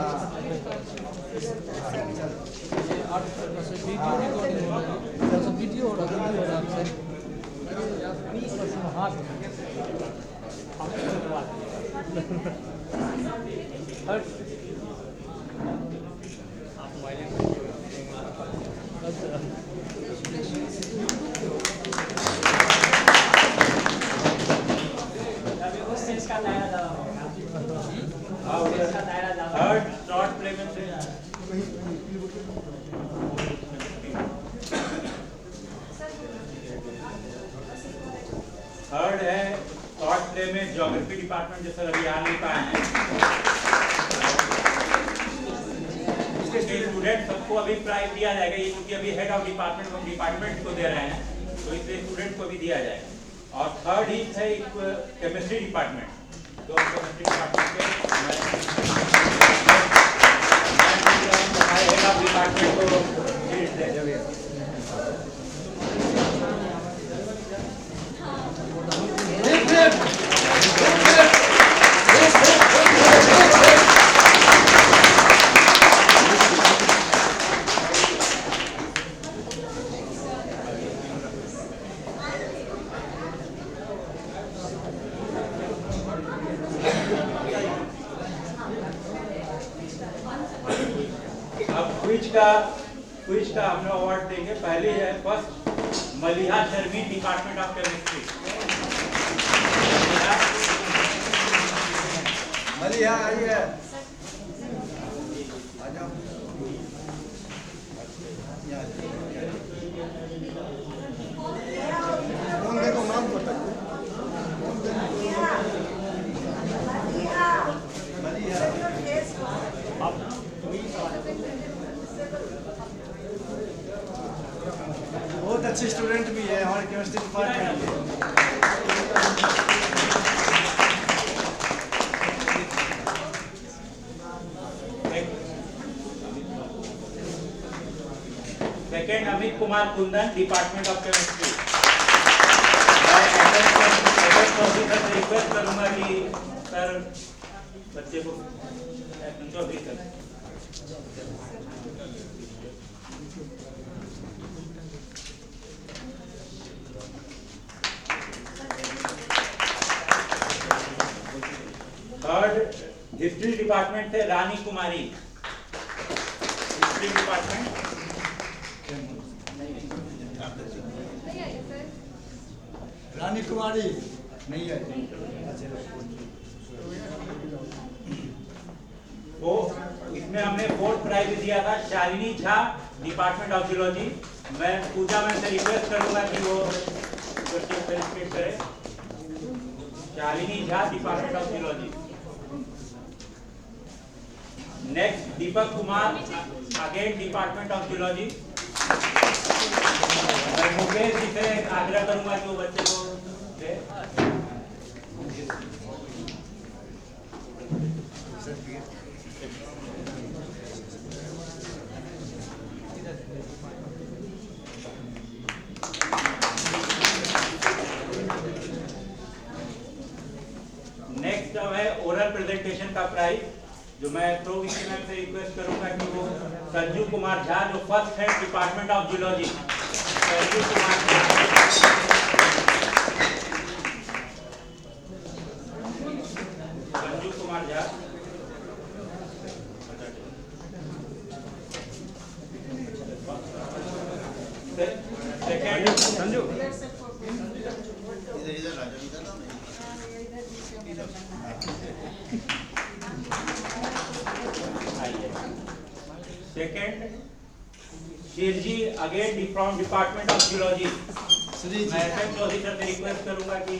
[SPEAKER 9] रिकॉर्डिंग हो रहा है, थोड़ा सा वीडियो हो रहा है आपसे हाथ
[SPEAKER 8] थर्ड शॉर्ट प्ले में से थर्ड है शॉर्ट प्ले में ज्योग्राफी डिपार्टमेंट, जैसे अभी आ नहीं पाए हैं स्टूडेंट सबको अभी प्राइज दिया जाएगा, ये क्योंकि अभी हेड ऑफ डिपार्टमेंट हम डिपार्टमेंट को दे रहे हैं तो इसलिए स्टूडेंट को भी दिया जाएगा। और थर्ड ही है केमिस्ट्री डिपार्टमेंट, तो केमिस्ट्री डिपार्टमेंट के हेड ऑफ डिपार्टमेंट को लीड दे। क्विज का हम लोग अवार्ड देंगे। पहली है first Maliha Sharmin, department of chemistry.
[SPEAKER 2] Maliha आइए,
[SPEAKER 3] कौन देखो नाम बताइए।
[SPEAKER 2] बहुत अच्छे स्टूडेंट भी है हमारे केमिस्ट्री डिपार्टमेंट के।
[SPEAKER 8] Second Amit Kumar Kundan, department of chemistry. मैं रिक्वेस्ट करूंगा कि सर बच्चे को थर्ड हिस्ट्री डिपार्टमेंट से रानी कुमारी, हिस्ट्री डिपार्टमेंट।
[SPEAKER 2] रानी कुमारी नहीं है।
[SPEAKER 8] वो इसमें हमने फोर्थ प्राइज दिया था Shalini Jha, department of geology. मैं पूजा मैम से रिक्वेस्ट करूंगा कि वो सेलिब्रेट करे। Shalini Jha, department of geology. Next Deepak Kumar, again department of geology. मैं मुकेश जी से आग्रह करूंगा कि वो बच्चे को दे। नेक्स्ट अब है ओरल प्रेजेंटेशन का प्राइज, जो मैं प्रो विसी मैम से रिक्वेस्ट करूंगा कि वो संजू कुमार झा, जो first head department of geology. Sanju Kumar Jha, Sanju Kumar Jha. Second शेरजी again from department of geology. मैं FM चौधरी सर से रिक्वेस्ट करूंगा कि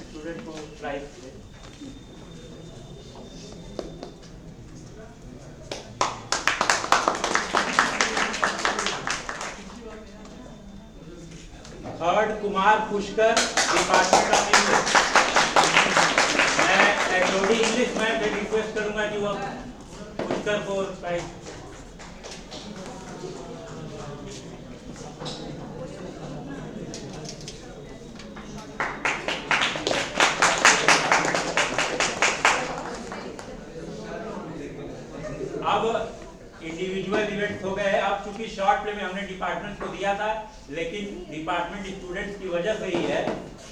[SPEAKER 8] स्टूडेंट को प्राइज दे। Third Kumar Pushkar department of English. मैं एचओडी इंग्लिश मैम से रिक्वेस्ट करूंगा कि वो पुष्कर को प्राइज। अब इंडिविजुअल इवेंट्स हो गए। अब चूंकि शॉर्ट प्ले में हमने डिपार्टमेंट को दिया था, लेकिन डिपार्टमेंट स्टूडेंट्स की वजह से ही है,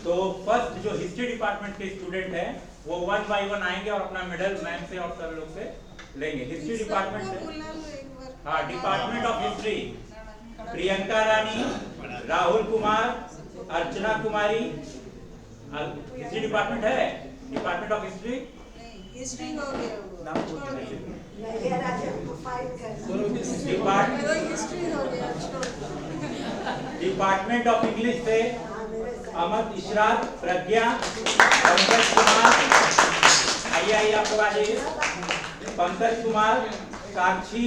[SPEAKER 8] तो फर्स्ट जो हिस्ट्री डिपार्टमेंट के स्टूडेंट हैं वो 1 by 1 आएंगे और अपना मेडल मैम से और सब लोग से लेंगे। हिस्ट्री डिपार्टमेंट से, हाँ, department of history Priyanka Rani, Rahul Kumar, Archana Kumari. History department है, डिपार्टमेंट ऑफ हिस्ट्री
[SPEAKER 11] हिस्ट्री हो गया
[SPEAKER 8] डिपार्टमेंट ऑफ इंग्लिश से अमर इशराक, प्रज्ञा, पंकज कुमार, आइए आपको बात, पंकज कुमार, साक्षी,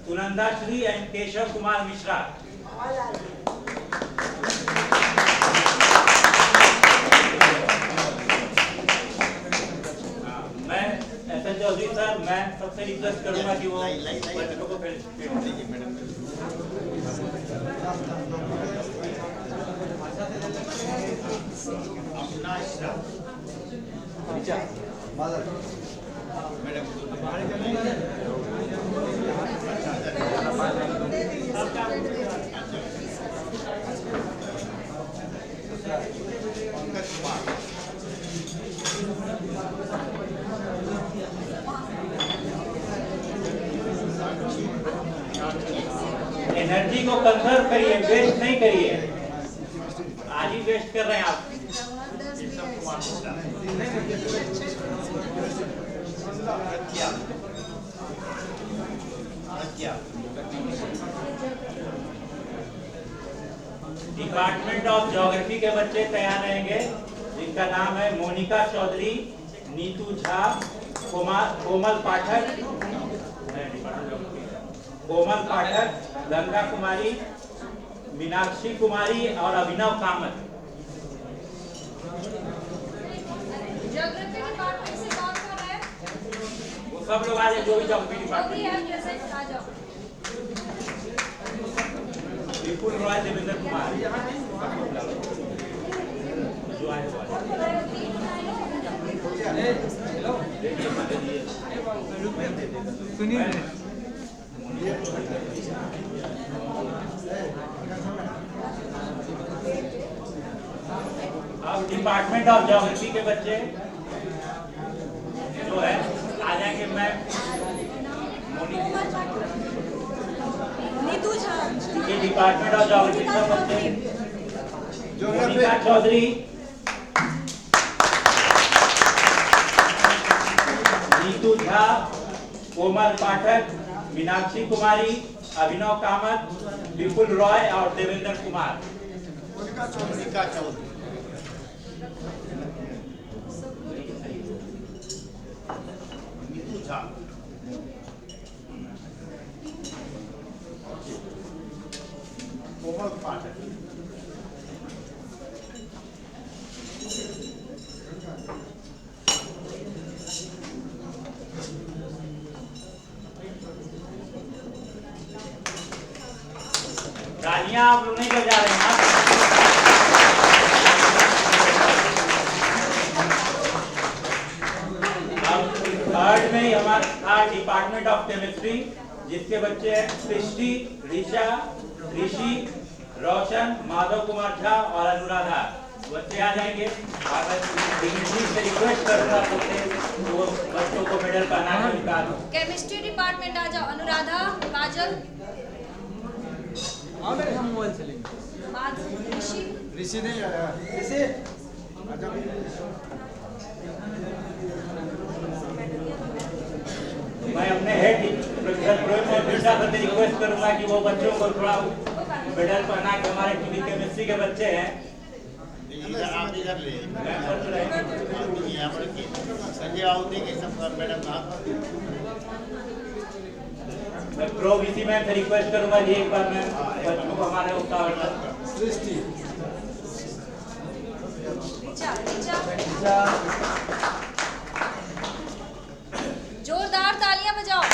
[SPEAKER 8] सुनंदा श्री एंड केशव कुमार मिश्रा। चौधरी सर, मैं सबसे रिक्वेस्ट करूंगा कि वो बच्चों को एनर्जी को कंजर्व करिए, वेस्ट नहीं करिए। आज ही वेस्ट कर रहे हैं आप। डिपार्टमेंट ऑफ ज्योग्राफी के बच्चे तैयार रहेंगे, जिनका नाम है मोनिका चौधरी, नीतू झा, कोमल पाठक, गंगा कुमारी, मीनाक्षी कुमारी और अभिनव कामत।
[SPEAKER 1] ज्योग्राफी डिपार्टमेंट से कौन कौन है?
[SPEAKER 8] वो सब लोग आ जाए, जो भी ज्योग्राफी डिपार्टमेंट। विपुल रॉय, देवेंद्र कुमार जो आए
[SPEAKER 9] सुनिए,
[SPEAKER 8] अब डिपार्टमेंट ऑफ ज्योग्राफी के बच्चे जो है आ जाएंगे। मैं
[SPEAKER 11] नीतू झा,
[SPEAKER 8] ये डिपार्टमेंट ऑफ ज्योग्राफी के बच्चे मोनिका चौधरी, नीतू झा, कोमल पाठक, मीनाक्षी कुमारी, अभिनव कामत, विपुल रॉय और देवेंद्र कुमार।
[SPEAKER 7] मोनिका चौधरी, नीतू झा, कोमल पाठक,
[SPEAKER 8] तालियां आप लोग नहीं बजा रहे हैं। अब थर्ड में हमारा था डिपार्टमेंट ऑफ केमिस्ट्री, जिसके बच्चे हैं सृष्टि, ऋषा, ऋषि, रोशन, माधव कुमार झा और अनुराधा। बच्चे आ जाएंगे। डिग्निटी से रिक्वेस्ट करूंगा वो बच्चों को मेडल पहनाने का।
[SPEAKER 1] केमिस्ट्री डिपार्टमेंट आ जाओ, अनुराधा, काजल,
[SPEAKER 9] हम मोबाइल से लेंगे।
[SPEAKER 1] ऋषि,
[SPEAKER 2] ऋषि नहीं आया, ऋषि
[SPEAKER 8] मैं अपने हेड प्रोफेसर प्रेम और मिश्रा से रिक्वेस्ट करूंगा कि वो बच्चों को थोड़ा मेडल पहना के, हमारे केमिस्ट्री के बच्चे हैं।
[SPEAKER 7] आप इधर ले यहाँ पर संजय आउती के सब मैडम
[SPEAKER 8] मैं प्रो वीसी मैम से रिक्वेस्ट करूंगा जी, एक बार मैं बच्चों को हमारे उत्साह
[SPEAKER 9] सृष्टि
[SPEAKER 1] जोरदार तालियां बजाओ।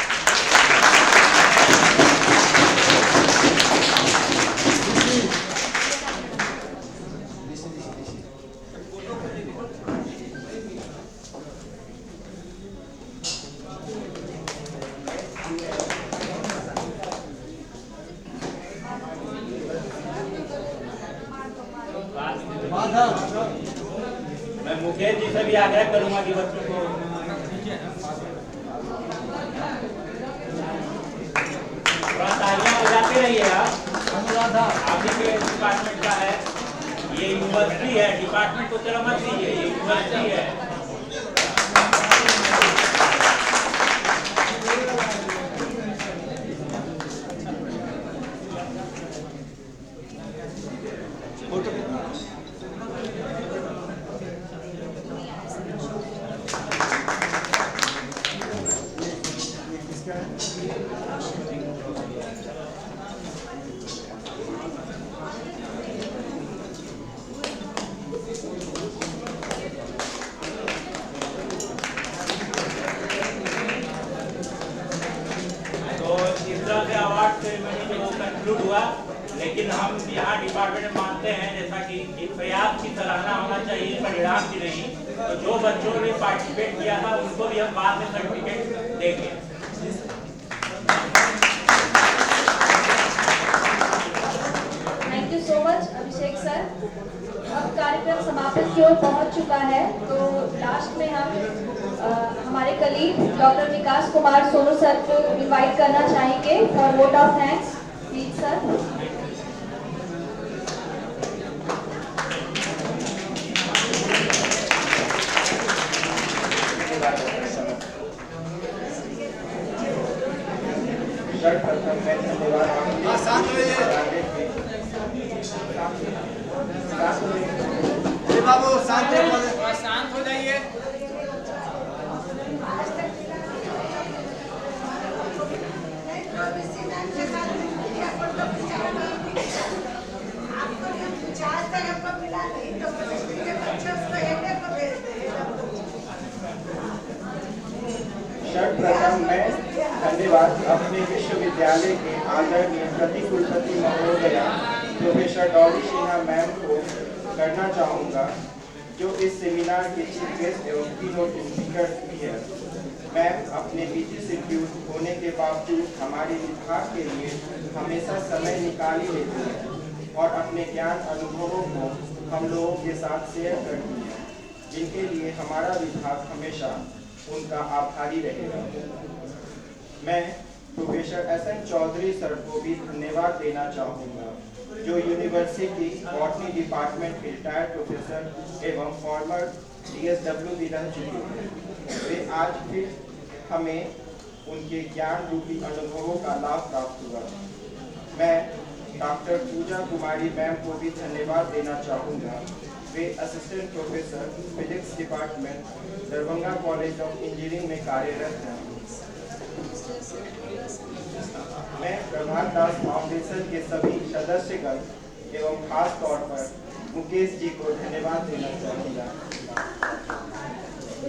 [SPEAKER 8] मैं मुकेश जी से भी आग्रह करूंगा कि बच्चों को थोड़ा तालियां बजाते रहिए। आप ही के डिपार्टमेंट का है, ये यूनिवर्सिटी है, डिपार्टमेंट को चलो मत दीजिए, ये यूनिवर्सिटी है। लेकिन हम यहाँ डिपार्टमेंट में मानते हैं जैसा कि प्रयास की सराहना होना चाहिए, परिणाम की नहीं। तो जो बच्चों ने पार्टिसिपेट किया था उनको भी हम बाद में सर्टिफिकेट देंगे।
[SPEAKER 1] Thank you so much Abhishek sir. अब कार्यक्रम समापन की ओर पहुंच चुका है, तो लास्ट में हम हमारे colleague doctor Vikas Kumar Sonu sir को इनवाइट करना चाहेंगे for vote of thanks. Please sir.
[SPEAKER 2] बाबू शांत
[SPEAKER 10] शांत हो जाइए।
[SPEAKER 12] सर्वप्रथम मैं धन्यवाद अपने विश्वविद्यालय के आदरणीय प्रतिकुलपति महोदया प्रोफेसर डॉली सिन्हा मैम को करना चाहूँगा, जो इस सेमिनार के चीफ गेस्ट एवं कीनोट स्पीकर भी है। मैम अपने बिजी शेड्यूल होने के बावजूद हमारे विभाग के लिए हमेशा समय निकाली लेती है और अपने ज्ञान अनुभवों को हम लोगों के साथ शेयर करती है, जिनके लिए हमारा विभाग हमेशा उनका आभारी रहेगा। मैं प्रोफेसर एस.एन. चौधरी सर को भी धन्यवाद देना चाहूँगा, जो यूनिवर्सिटी बॉटनी डिपार्टमेंट के रिटायर्ड प्रोफेसर एवं फॉर्मर DSW भी रह चुके हैं। वे आज फिर हमें उनके ज्ञान रूपी अनुभवों का लाभ प्राप्त हुआ। मैं डॉक्टर पूजा कुमारी मैम को भी धन्यवाद देना चाहूँगा। वे assistant professor physics department Darbhanga college of engineering में कार्यरत हैं। मैं प्रभात दास फाउंडेशन के सभी सदस्यगण एवं खास तौर पर मुकेश जी को धन्यवाद देना चाहूँगा।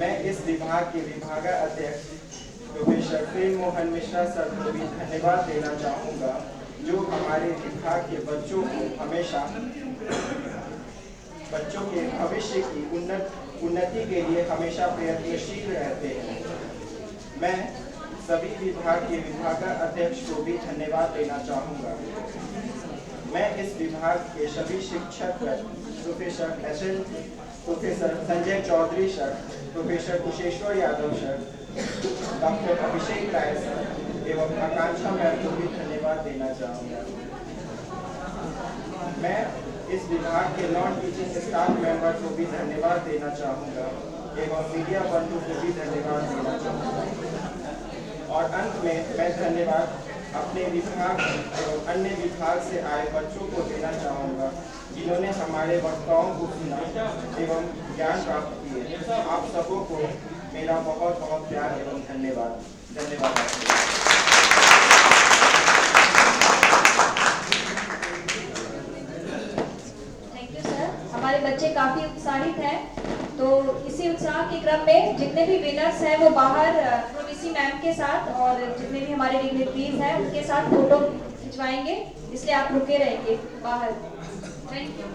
[SPEAKER 12] मैं इस विभाग के विभागाध्यक्ष प्रोफेसर प्रेम मोहन मिश्रा सर को भी धन्यवाद देना चाहूँगा, जो हमारे विभाग के बच्चों को हमेशा बच्चों के भविष्य की उन्नति के लिए हमेशा प्रयत्नशील रहते हैं। मैं सभी विभाग के विभागाध्यक्ष को भी धन्यवाद देना चाहूँगा। मैं इस विभाग के सभी शिक्षक professor S N. Professor Sanjay Chaudhary sir, professor Kusheshwar Yadav sir, doctor Abhishek Rai sir एवं आकांक्षा मैम को भी धन्यवाद देना चाहूँगा। मैं इस विभाग के नॉन टीचिंग स्टाफ मेंबर को भी धन्यवाद देना चाहूँगा एवं मीडिया बंधु को भी धन्यवाद देना चाहूँगा। और अंत में मैं धन्यवाद अपने विभाग एवं अन्य विभाग से आए बच्चों को देना चाहूँगा जिन्होंने हमारे वक्ताओं को सुना एवं ज्ञान प्राप्त किए। आप सबों को मेरा बहुत बहुत प्यार एवं धन्यवाद।
[SPEAKER 1] Thank you sir. हमारे बच्चे काफ़ी उत्साहित हैं, तो इसी उत्साह के क्रम में जितने भी विनर्स हैं वो बाहर प्रोवीसी मैम के साथ और जितने भी हमारे डिग्निटरीज हैं उनके साथ फोटो खिंचवाएंगे, इसलिए आप रुके रहेंगे बाहर। Thank you.